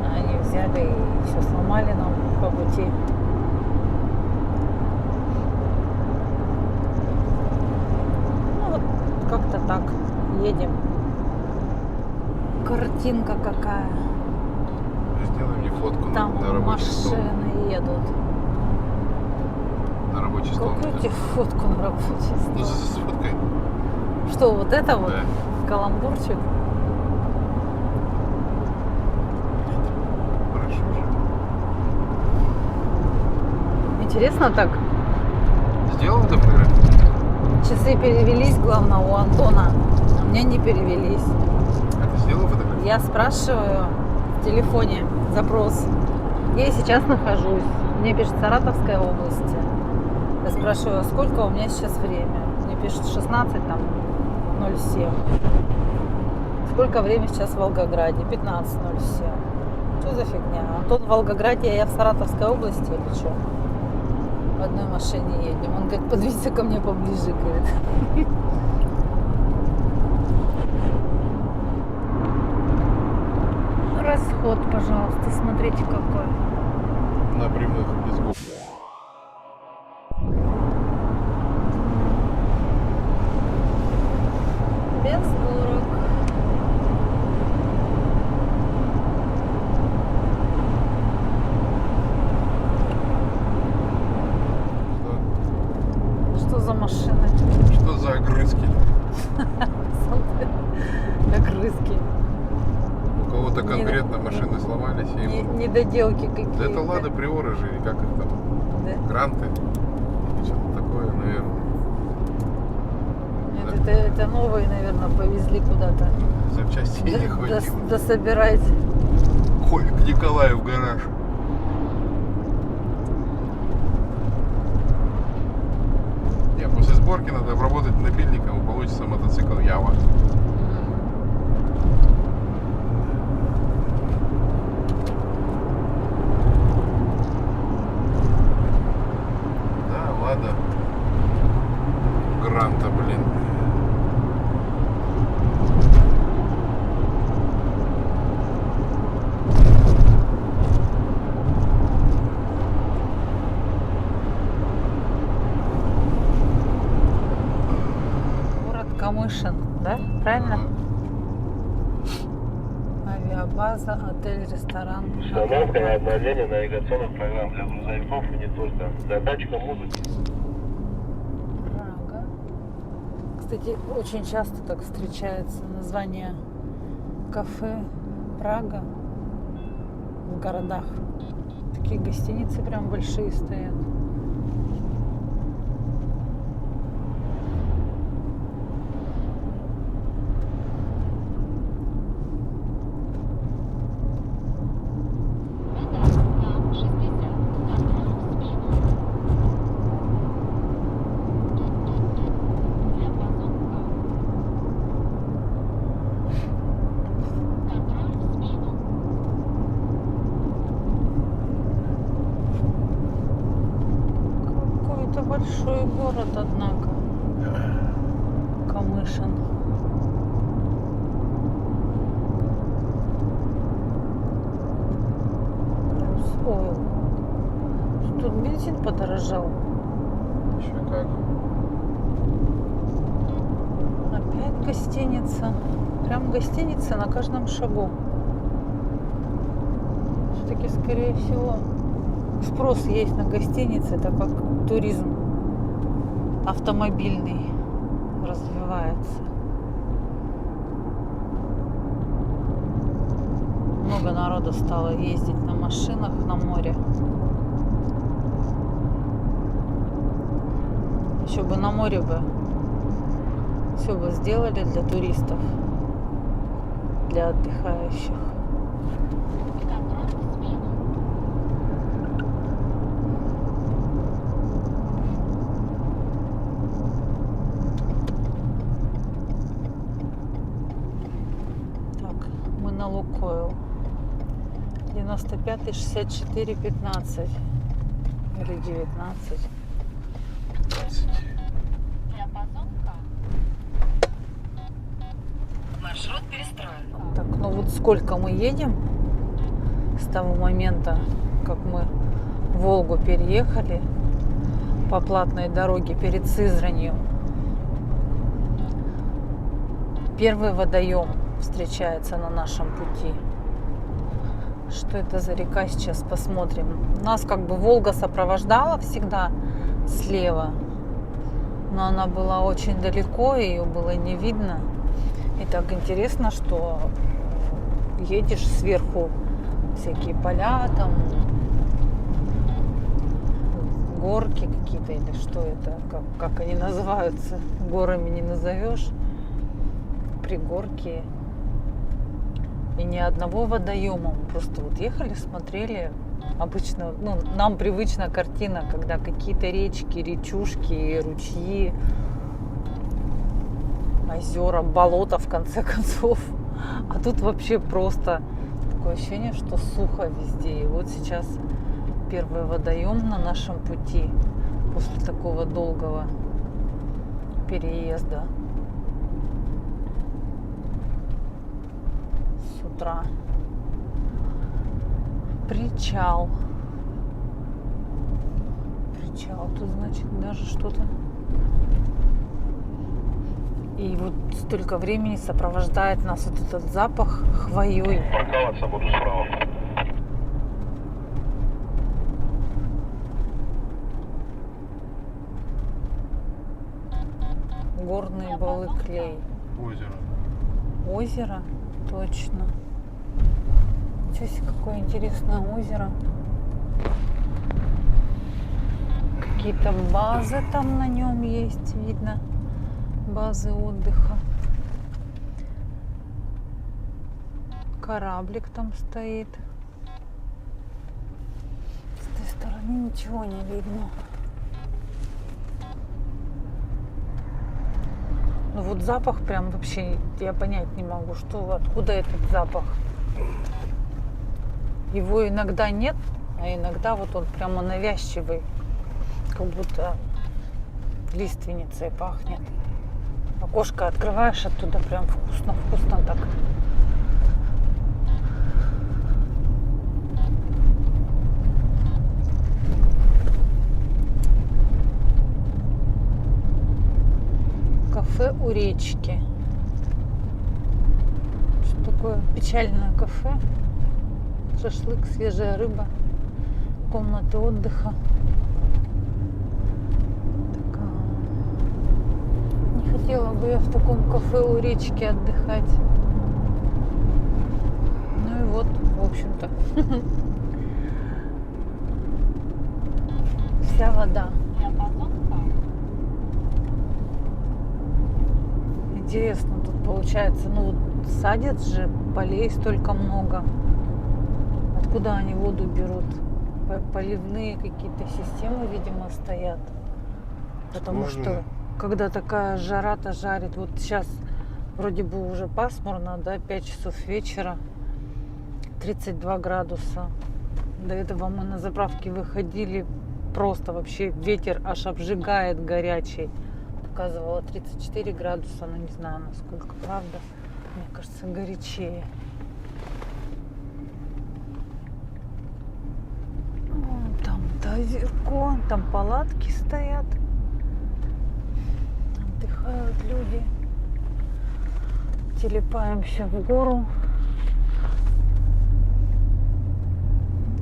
А они взяли и все сломали нам по пути. Ну вот как-то так. Едем. Картинка какая. Сделай мне фотку Там на рабочий стол. машины едут. На рабочий стол. Какую тебе фотку на рабочий Ну, стол? сфоткай. Что, вот это вот? Да. Каламбурчик? Хорошо же. Интересно так? Сделал фотографию? Часы перевелись, главное, у Антона. А у меня не перевелись. А ты сделал фотографию? Я спрашиваю в телефоне запрос. Я сейчас нахожусь. Мне пишет Саратовская область. Я спрашиваю, сколько у меня сейчас время? Мне пишет 16:07. Сколько время сейчас в Волгограде? 15:07. Что за фигня? Антон в Волгограде, а я в Саратовской области или что? В одной машине едем. Он говорит, подвинься ко мне поближе, говорит. Расход, пожалуйста, смотрите какой. На прямых без губ. Без горок. Что за машины? Что за огрызки? Как рыски. У кого-то конкретно машины сломались и ему... Недоделки какие-то. Да это Лада Приоры же, или как их там? Да. Гранты? Или что-то такое, наверное. Нет, это новые, наверное, повезли куда-то. Запчастей не хватило. Дособирать. Ой, к Николаю в гараж. Не, после сборки надо обработать напильником, и получится мотоцикл Ява. Да, Лада Гранта, блин. Город Камышин, да? Правильно? Авиабаза, отель, ресторан. Установка и обновление навигационных программ для грузовиков и не только. Задатчика музыки. Прага. Кстати, очень часто так встречается название кафе Прага в городах. Такие гостиницы прям большие стоят. машин. Ой, тут бензин подорожал. Еще как. Опять гостиница. Прям гостиница на каждом шагу. Все-таки, скорее всего, спрос есть на гостиницы, так как туризм автомобильный развивается. Много народу стало ездить на машинах на море. Еще бы на море бы все бы сделали для туристов, для отдыхающих. Так, мы на Лукойл. 95 64 15 или 19. 15. Маршрут перестроен. Так, ну вот сколько мы едем с того момента, как мы Волгу переехали по платной дороге перед Сызранью. Первый водоем встречается на нашем пути. Что это за река, сейчас посмотрим. Нас как бы Волга сопровождала всегда слева, но она была очень далеко, ее было не видно. И так интересно, что едешь сверху, всякие поля, там горки какие-то или что это, как они называются, горами не назовешь, пригорки. И ни одного водоема. Мы просто вот ехали, смотрели. Обычно, ну, нам привычна картина, когда какие-то речки, речушки, ручьи, озера, болота, в конце концов. А тут вообще просто такое ощущение, что сухо везде. И вот сейчас первый водоем на нашем пути после такого долгого переезда. С утра. Причал. Причал. Тут, значит, даже что-то. И вот столько времени сопровождает нас вот этот запах хвоей. Парковаться буду справа. Горный Балыклей. Озеро. Озеро? Точно. Ничего себе, какое интересное озеро. Какие-то базы там на нем есть, видно. Базы отдыха. Кораблик там стоит. С той стороны ничего не видно. Ну вот запах прям вообще я понять не могу, что, откуда этот запах. Его иногда нет, а иногда вот он прямо навязчивый, как будто лиственницей пахнет. Окошко открываешь, оттуда прям вкусно-вкусно так. Кафе у речки. Что такое печальное кафе? Шашлык, свежая рыба, комнаты отдыха. Так, не хотела бы я в таком кафе у речки отдыхать. Ну и вот, в общем-то, вся вода. Интересно, тут получается, ну вот садят же, полей столько много. Откуда они воду берут? Поливные какие-то системы, видимо, стоят. Потому что когда такая жара-то жарит, вот сейчас вроде бы уже пасмурно, да, 5 часов вечера, 32 градуса. До этого мы на заправке выходили, просто вообще ветер аж обжигает горячий. показывала 34 градуса, но не знаю, насколько правда. Мне кажется, горячее. Вон там озерко, там палатки стоят. Отдыхают люди. Телепаемся в гору.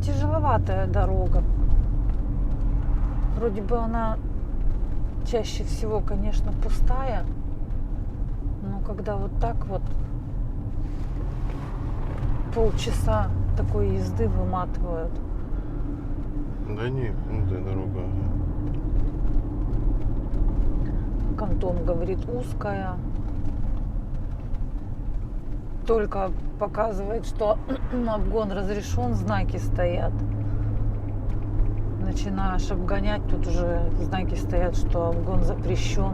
Тяжеловатая дорога. Вроде бы она чаще всего, конечно, пустая. Но когда вот так вот полчаса такой езды выматывают. Да не, пунктая дорога. Антон говорит, узкая. Только показывает, что обгон разрешен, знаки стоят. Начинаешь обгонять, тут уже знаки стоят, что обгон запрещен.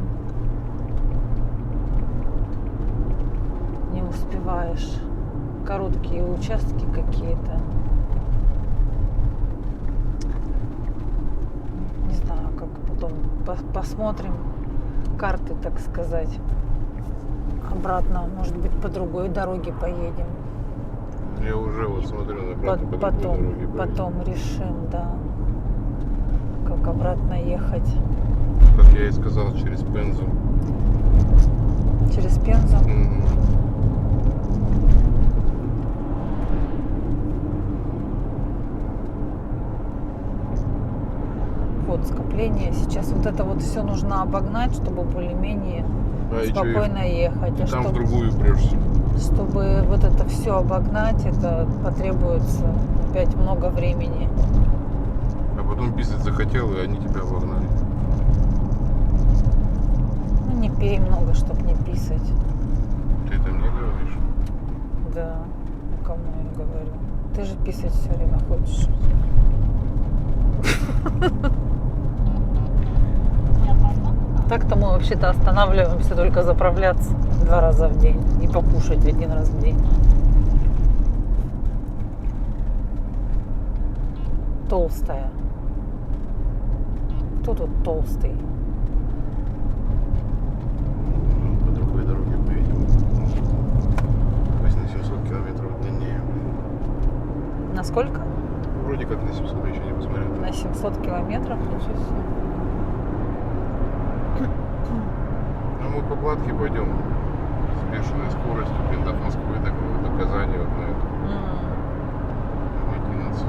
Не успеваешь. Короткие участки какие-то. Не знаю, как потом посмотрим карты, так сказать. Обратно, может быть, по другой дороге поедем. Я уже вот смотрю на карты по другой дороге. Потом решим, да, как обратно ехать. Как я и сказал, через Пензу. Через Пензу. Вот скопление. Сейчас вот это вот все нужно обогнать, чтобы более-менее спокойно ехать. И там в другую прешься. Чтобы вот это все обогнать, это потребуется опять много времени. А потом писать захотел, и они тебя обогнали. Ну, не пей много, чтобы не писать. Ты это мне говоришь? Да, ну кому я говорю. Ты же писать все время хочешь. Так-то мы вообще-то останавливаемся только заправляться 2 раза в день и покушать 1 раз в день. Толстая. Кто тут толстый? По другой дороге поедем. Пусть на 700 километров длиннее. На сколько? Вроде как на 700, я еще не посмотрел. На 700 километров? Ничего себе. Ну мы по кладке пойдем с бешеной скоростью, блин, до Москвы, до Казани, вот на эту. 11,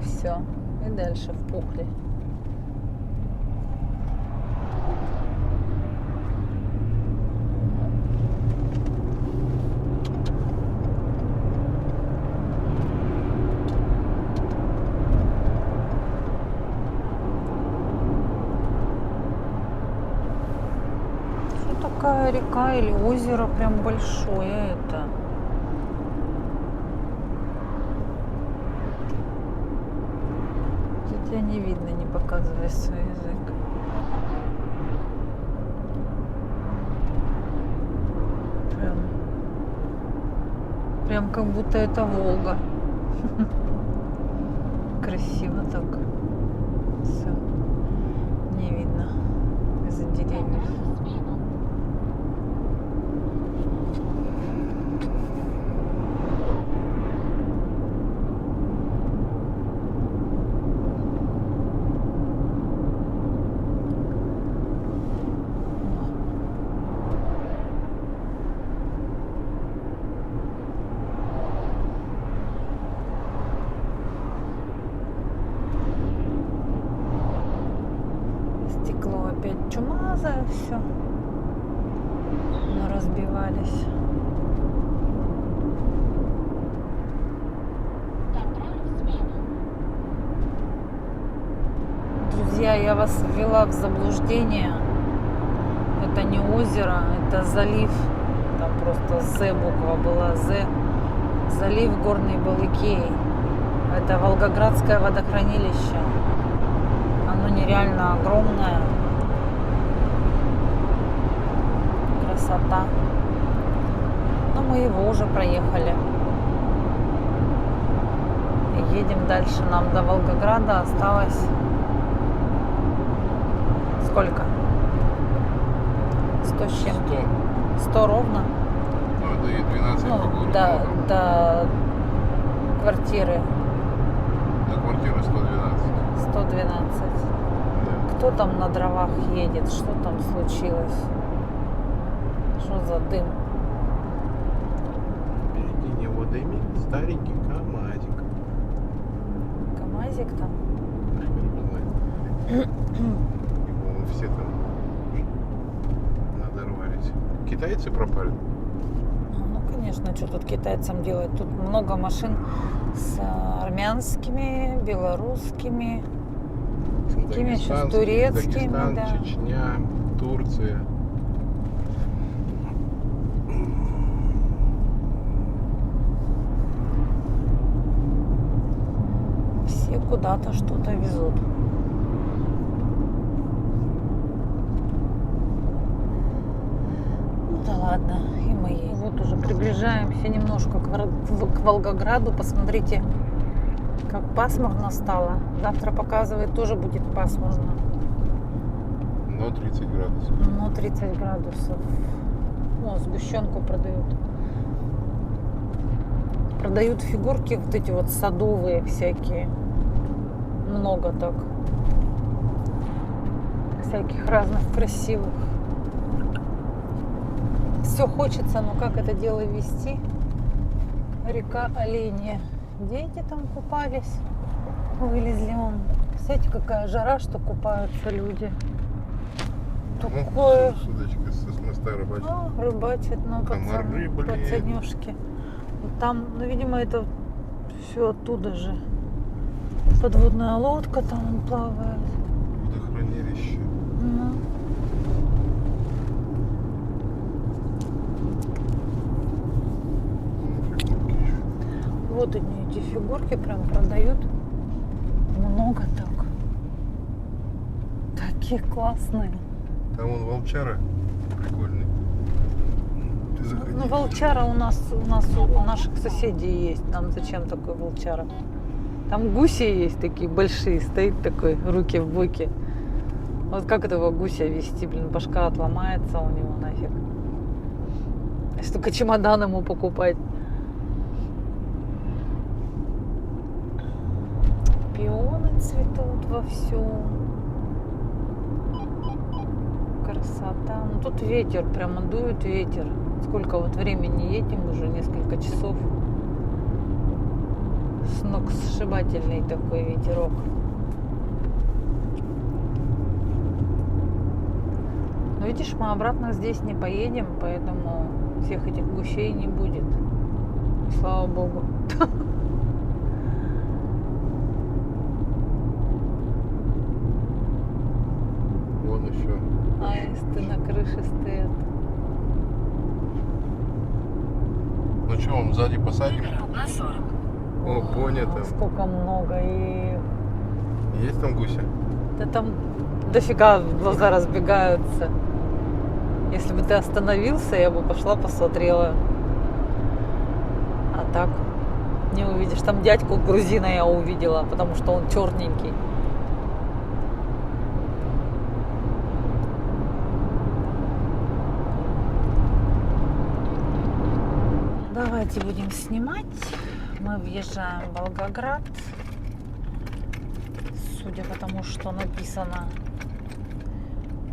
12. Все. И дальше в Пухле. Что такая река или озеро прям большое это? Тебя не видно, не показывай свой язык. Прям как будто это Волга. Красиво так. Все. Не видно из-за деревьев. Стекло опять чумазое все. Но разбивались. Друзья, я вас ввела в заблуждение. Это не озеро, это залив. Там просто З буква была, З. Залив Горный Балыкей. Это Волгоградское водохранилище. Оно нереально огромное. Красота. Но мы его уже проехали. Едем дальше. Нам до Волгограда осталось сколько? 100 с чем? 100. 100 ровно. Ну, это и 12 Ну, по городу. до квартиры До квартиры 112. 112. Да. Кто там на дровах едет? Что там случилось? Что за дым? Впереди него дымит старенький КамАЗик. КамАЗик там? Его все там надорвались. Китайцы пропали. Ну, конечно, что тут китайцам делать? Тут много машин с армянскими, белорусскими, какими еще, с турецкими, Дагестан, да. Чечня, Турция. Все куда-то что-то везут. Ну да ладно, и мы едем. Вот уже приближаемся немножко к Волгограду. Посмотрите, как пасмурно стало. Завтра показывает, тоже будет пасмурно. Но 30 градусов. Но 30 градусов. О, сгущенку продают. Продают фигурки вот эти вот садовые всякие. Много так. Всяких разных красивых. Все хочется, но как это дело вести? Река Оленья. Дети там купались. Вылезли он. Представляете, какая жара, что купаются люди. Такое. Ну, судочка с моста рыбачит. Рыбачат, ну, Комары, блин. пацанёшки. Вот там, ну, видимо, это все оттуда же. Подводная лодка там плавает. Водохранилище. Ну. Ну, фигурки еще. Вот они, эти фигурки прям продают. Много так. Такие классные. Там вон волчара прикольный. Ты заходи. Ну, волчара у наших соседей есть. Нам зачем такой волчара? Там гуси есть такие большие, стоит такой, руки в боки. Вот как этого гуся вести, блин, башка отломается у него нафиг. Если только чемодан ему покупать. Пионы цветут вовсю. Красота. Ну тут ветер, прямо дует ветер. Сколько вот времени едем уже, несколько часов. Сногсшибательный такой ветерок. Но видишь, мы обратно здесь не поедем, поэтому всех этих гусей не будет. Слава богу. Вон еще. Аисты на крыше стоят. Ну что, он сзади посадим? На 40. О, понятно. Сколько много их. Есть там гуся? Да там дофига глаза разбегаются. Если бы ты остановился, я бы пошла посмотрела. А так не увидишь. Там дядьку грузина я увидела, потому что он черненький. Давайте будем снимать. Мы въезжаем в Волгоград. Судя по тому, что написано,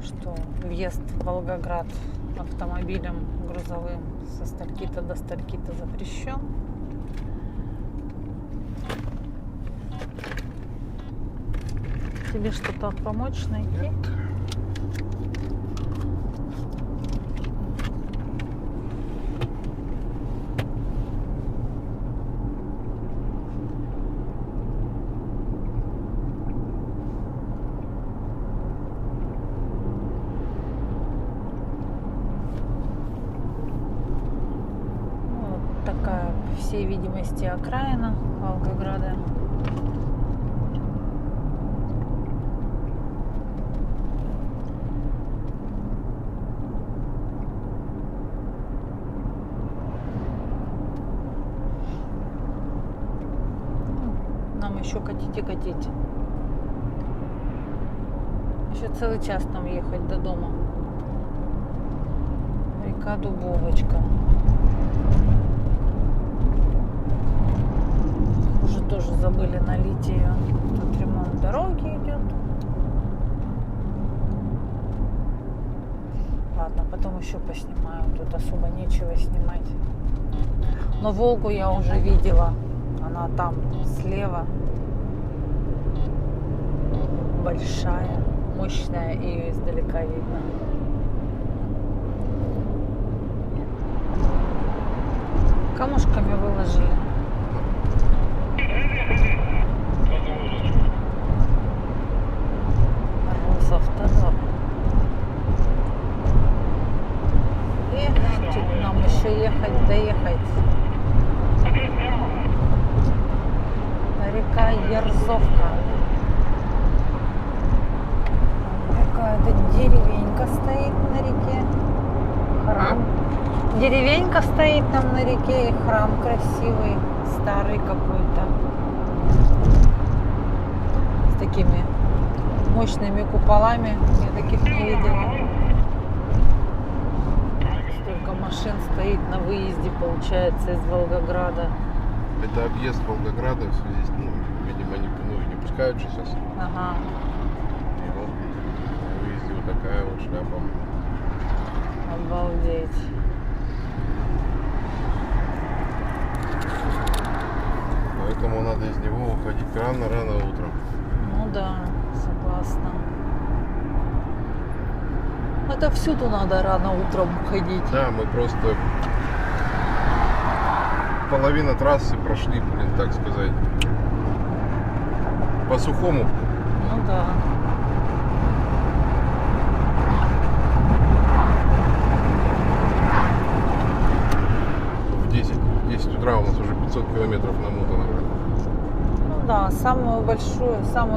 что въезд в Волгоград автомобилем грузовым со стальки-то до стальки-то запрещен. Тебе что-то помочь найти? Нет. Вот такая, по всей видимости, окраина Волгограда. еще катить и катить. Еще целый час там ехать до дома. Река Дубовочка. Уже тоже забыли налить ее. Тут ремонт дороги идет. Ладно, потом еще поснимаю. Тут особо нечего снимать. Но Волгу я уже видела. Она там слева. Большая, мощная. Ее издалека видно. Камушками выложили. Росавтодор. Эх, тут нам еще ехать, доехать. Река Ярзовка. Какая-то деревенька стоит на реке. Храм. Деревенька стоит там на реке и храм красивый, старый какой-то. С такими мощными куполами. Я таких не видела. Столько машин стоит на выезде, получается, из Волгограда. Это объезд Волгограда в связи с, видимо, не пускают же сейчас. Ага. И вот на выезде вот такая вот шляпа. Обалдеть. Поэтому надо из него уходить рано утром. Ну да, согласна. Это всюду надо рано утром уходить. Да, мы просто половина трассы прошли, блин, так сказать, по сухому. Ну да. В 10 утра у нас уже 500 километров намотано. Ну да, самый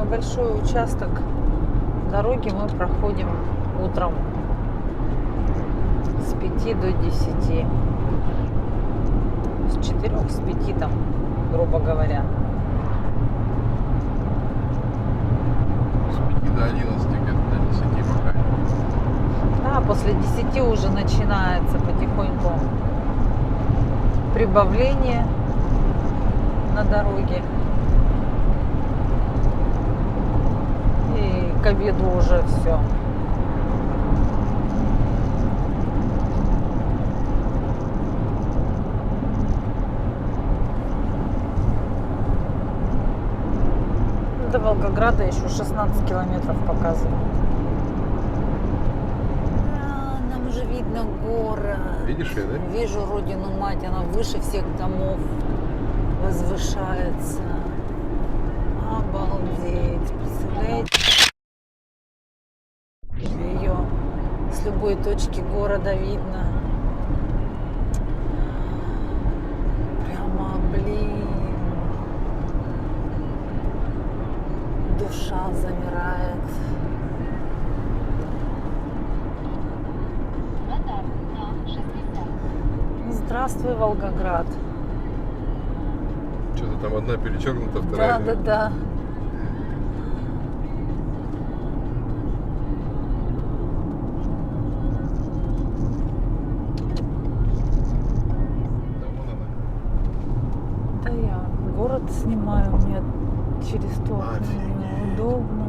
большой участок дороги мы проходим утром с 5 до 10. С 4, с 5 там, грубо говоря. С 5 до 11, где-то до 10 пока. Да, после 10 уже начинается потихоньку прибавление на дороге. И к обеду уже все. До Волгограда еще 16 километров показывает. Нам уже видно город. Видишь ее, да? Вижу родину мать, она выше всех домов возвышается. Обалдеть, представляете? Ее с любой точки города видно. Прямо, блин. Душа замирает. Здравствуй, Волгоград. Что-то там одна перечеркнута, вторая. Да. Да, вон она. Да я город снимаю, мне через то Офигеть. неудобно.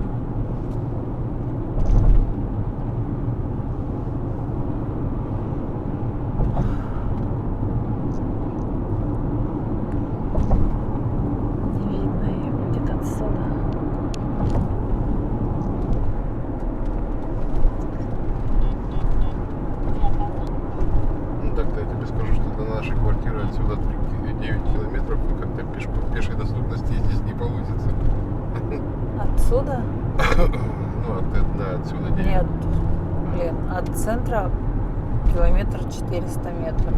Не видно ее будет отсюда. Ну так-то я тебе скажу, что до нашей квартиры отсюда 9 километров, и как-то пешей доступности здесь не получится. Отсюда? Ну, да, отсюда 9. Нет, блин, от центра километр 400 метров.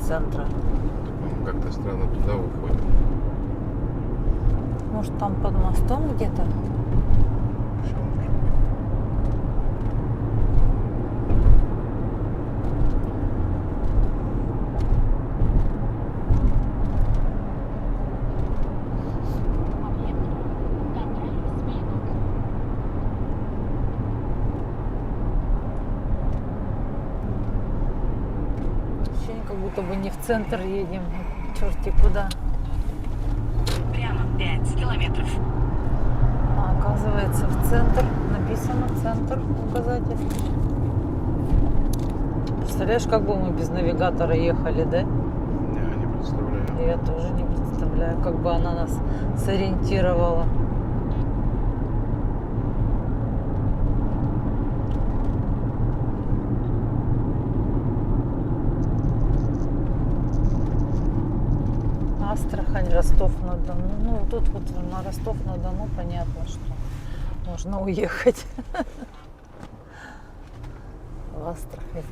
Центра. По-моему, как-то странно туда выходим. Может, там под мостом где-то? Все может быть. не в центр едем, черти куда. Прямо 5 километров. А оказывается в центр. Написано центр, указатель. Представляешь, как бы мы без навигатора ехали, да? Я не представляю. Я тоже не представляю, как бы она нас сориентировала. Астрахань, Ростов-на-Дону. Ну, тут вот на Ростов-на-Дону понятно, что можно уехать. В Астрахань.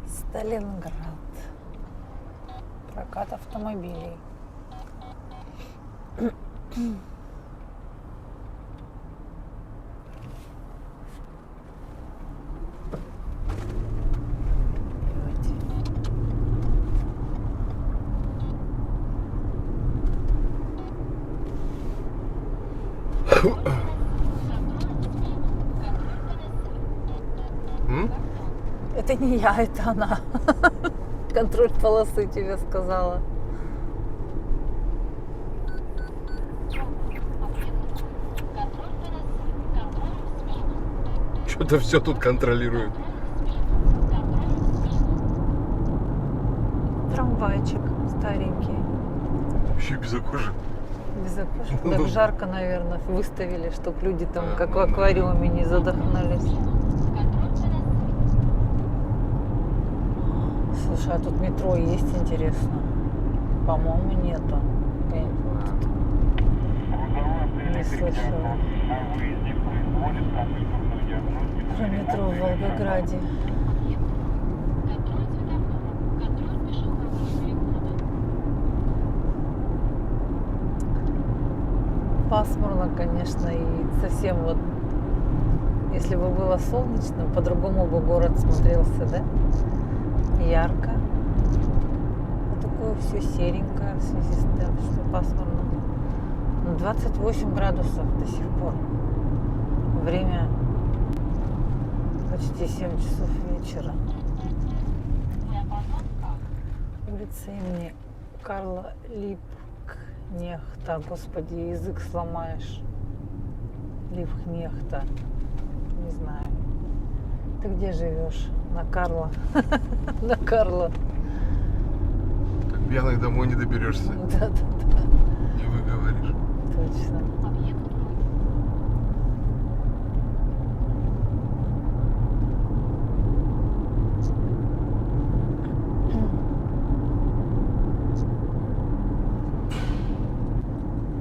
Сталинград. Прокат автомобилей. М? Это не я, это она. Контроль полосы тебе сказала. Что-то все тут контролирует. Трамвайчик старенький. Вообще без окожи. Без окошек. Так жарко, наверное, выставили, чтобы люди там, А, как в ну да. аквариуме, не задохнулись. Слушай, а тут метро есть, интересно? По-моему, нету. Я не слышала. Про метро в Волгограде. Пасмурно, конечно, и совсем вот, если бы было солнечно, по-другому бы город смотрелся, да? Ярко. Вот такое все серенькое в связи с тем, что пасмурно. Но 28 градусов до сих пор. Время почти 7 часов вечера. Улица имени Карла Липкнехта. Господи, язык сломаешь. Липкнехта. Не знаю. Ты где живешь? На Карла. На Карла. Так пьяных домой не доберешься. Да. Не выговоришь. Точно.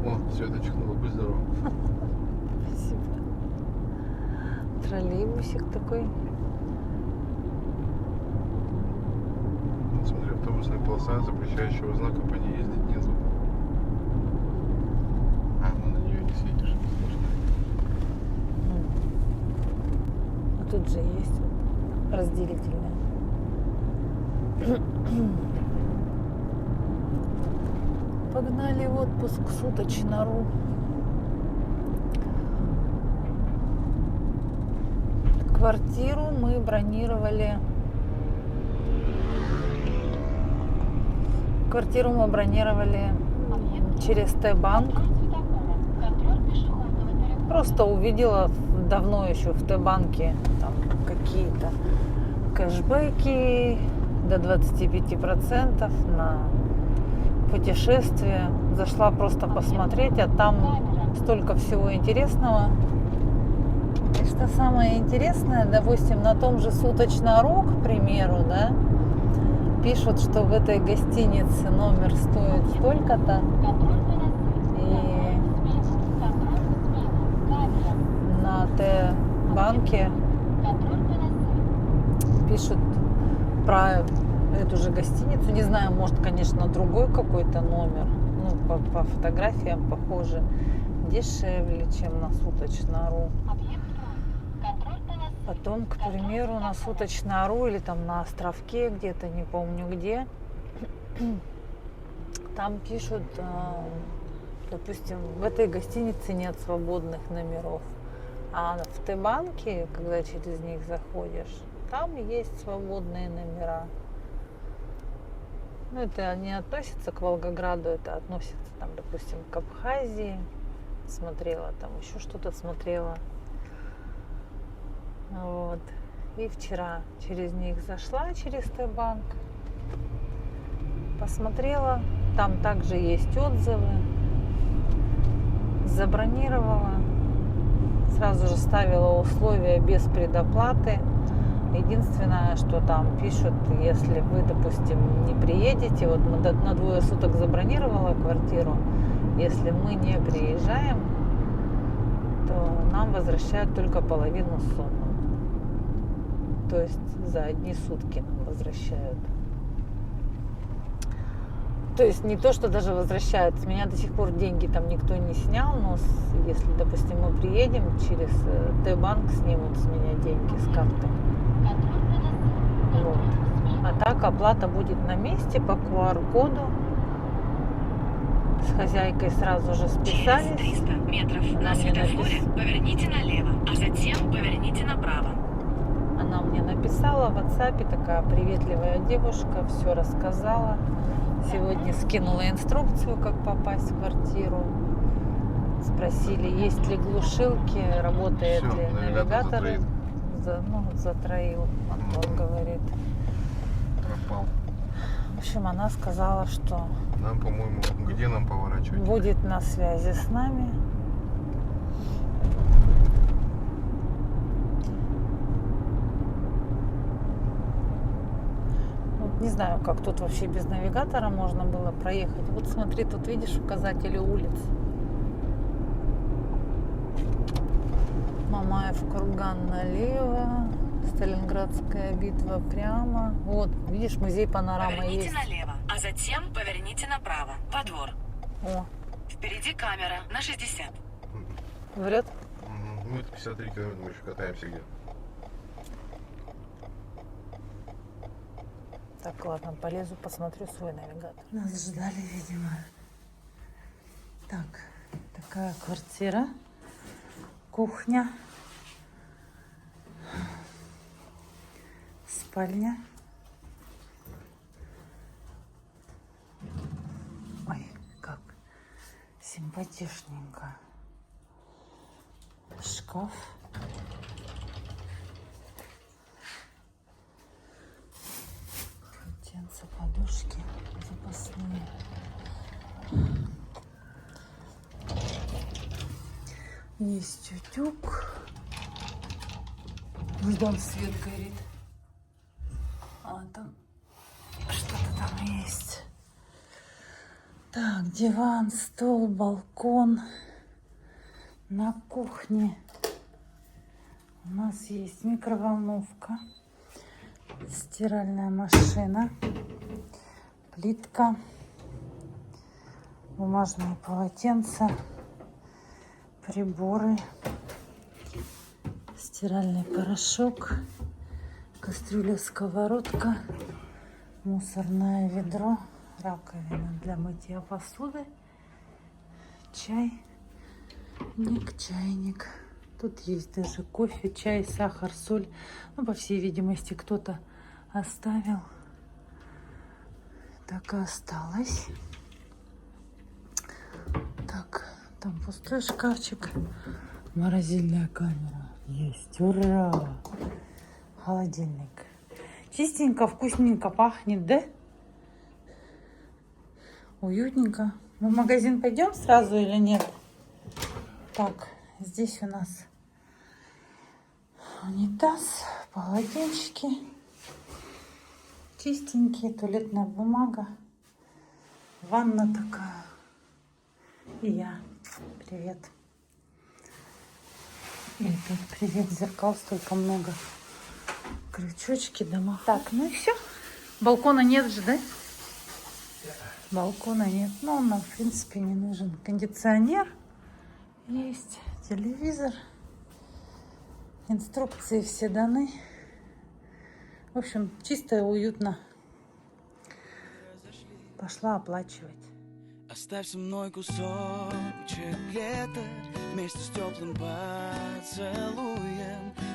О, все, это чихнуло. Будь здоров. Спасибо. Троллейбусик такой. Вот смотри, автобусная полоса, запрещающего знака по ней ездить нету. А, ну на нее не светишь. А тут же есть вот разделительная. Погнали в отпуск суточно.ру. Квартиру мы бронировали. Квартиру мы бронировали через Т-банк. Просто увидела давно еще в Т-банке там какие-то кэшбэки до 25% на путешествия. Зашла просто посмотреть, а там столько всего интересного. И что самое интересное, допустим, на том же суточно.ру, к примеру, да, пишут, что в этой гостинице номер стоит столько-то. И на Т-банке пишут про эту же гостиницу. Не знаю, может, конечно, другой какой-то номер. Ну, по фотографиям похоже. Дешевле, чем на суточно.ру. Потом, к примеру, на суточно.ру или там на островке где-то, не помню где, там пишут, допустим, в этой гостинице нет свободных номеров. А в Т-банке, когда через них заходишь, там есть свободные номера. Ну, это не относится к Волгограду, это относится, там, допустим, к Абхазии. Смотрела, там еще что-то смотрела. Вот. И вчера через них зашла, через Т-банк. Посмотрела. Там также есть отзывы. Забронировала. Сразу же ставила условия без предоплаты. Единственное, что там пишут, если вы, допустим, не приедете, вот мы на 2 суток забронировала квартиру, если мы не приезжаем, то нам возвращают только половину суммы. То есть за одни сутки нам возвращают. То есть не то, что даже возвращают. С меня до сих пор деньги там никто не снял, но если, допустим, мы приедем, через Т-банк снимут с меня деньги с карты. Вот. А так оплата будет на месте по QR-коду. С хозяйкой сразу же списались. Через 300 метров Она на мне светофоре поверните налево, а затем поверните направо. Она мне написала в WhatsApp, такая приветливая девушка, все рассказала. Сегодня скинула инструкцию, как попасть в квартиру. Спросили, есть ли глушилки, работает Всё, ли навигатор навигатор. затроит. Затроил, Антон говорит. Пропал. В общем, она сказала, что Нам, по-моему, где нам поворачивать? будет на связи с нами. Вот не знаю, как тут вообще без навигатора можно было проехать. Вот смотри, тут видишь указатели улиц. Мамаев курган налево, Сталинградская битва прямо. Вот, видишь, музей панорама Поверните есть. налево, а затем поверните направо, во двор. О, Впереди камера на 60. врет. Мы 53 километра, мы еще катаемся где. Так, ладно, полезу, посмотрю свой навигатор. Нас ждали, видимо. Так, такая квартира. Кухня. Спальня. Ой, как симпатичненько. Шкаф. Полотенца, подушки запасные. Есть утюг. Ждем, свет горит. А там что-то там есть. Так, диван, стол, балкон. На кухне у нас есть микроволновка, стиральная машина, плитка, бумажные полотенца, приборы, стиральный порошок, кастрюля, сковородка, мусорное ведро, раковина для мытья посуды, чайник. Тут есть даже кофе, чай, сахар, соль. Ну, по всей видимости, кто-то оставил. Так и осталось. Так, там пустой шкафчик. Морозильная камера есть. Ура! Холодильник. Чистенько, вкусненько пахнет, да? Уютненько. Мы в магазин пойдем сразу или нет? Так, здесь у нас унитаз, полотенчики, чистенькие, туалетная бумага, ванна такая. И я. Привет. И тут привет, зеркал столько много. Крючочки, дома. Так, ну и все. Балкона нет же, да? Балкона нет. Но он нам, в принципе, не нужен. Кондиционер есть, телевизор. Инструкции все даны. В общем, чисто и уютно. Пошла оплачивать. Оставь со мной кусочек лета вместе с теплым поцелуем.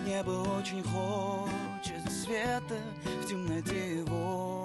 Небо очень хочет света в темноте его.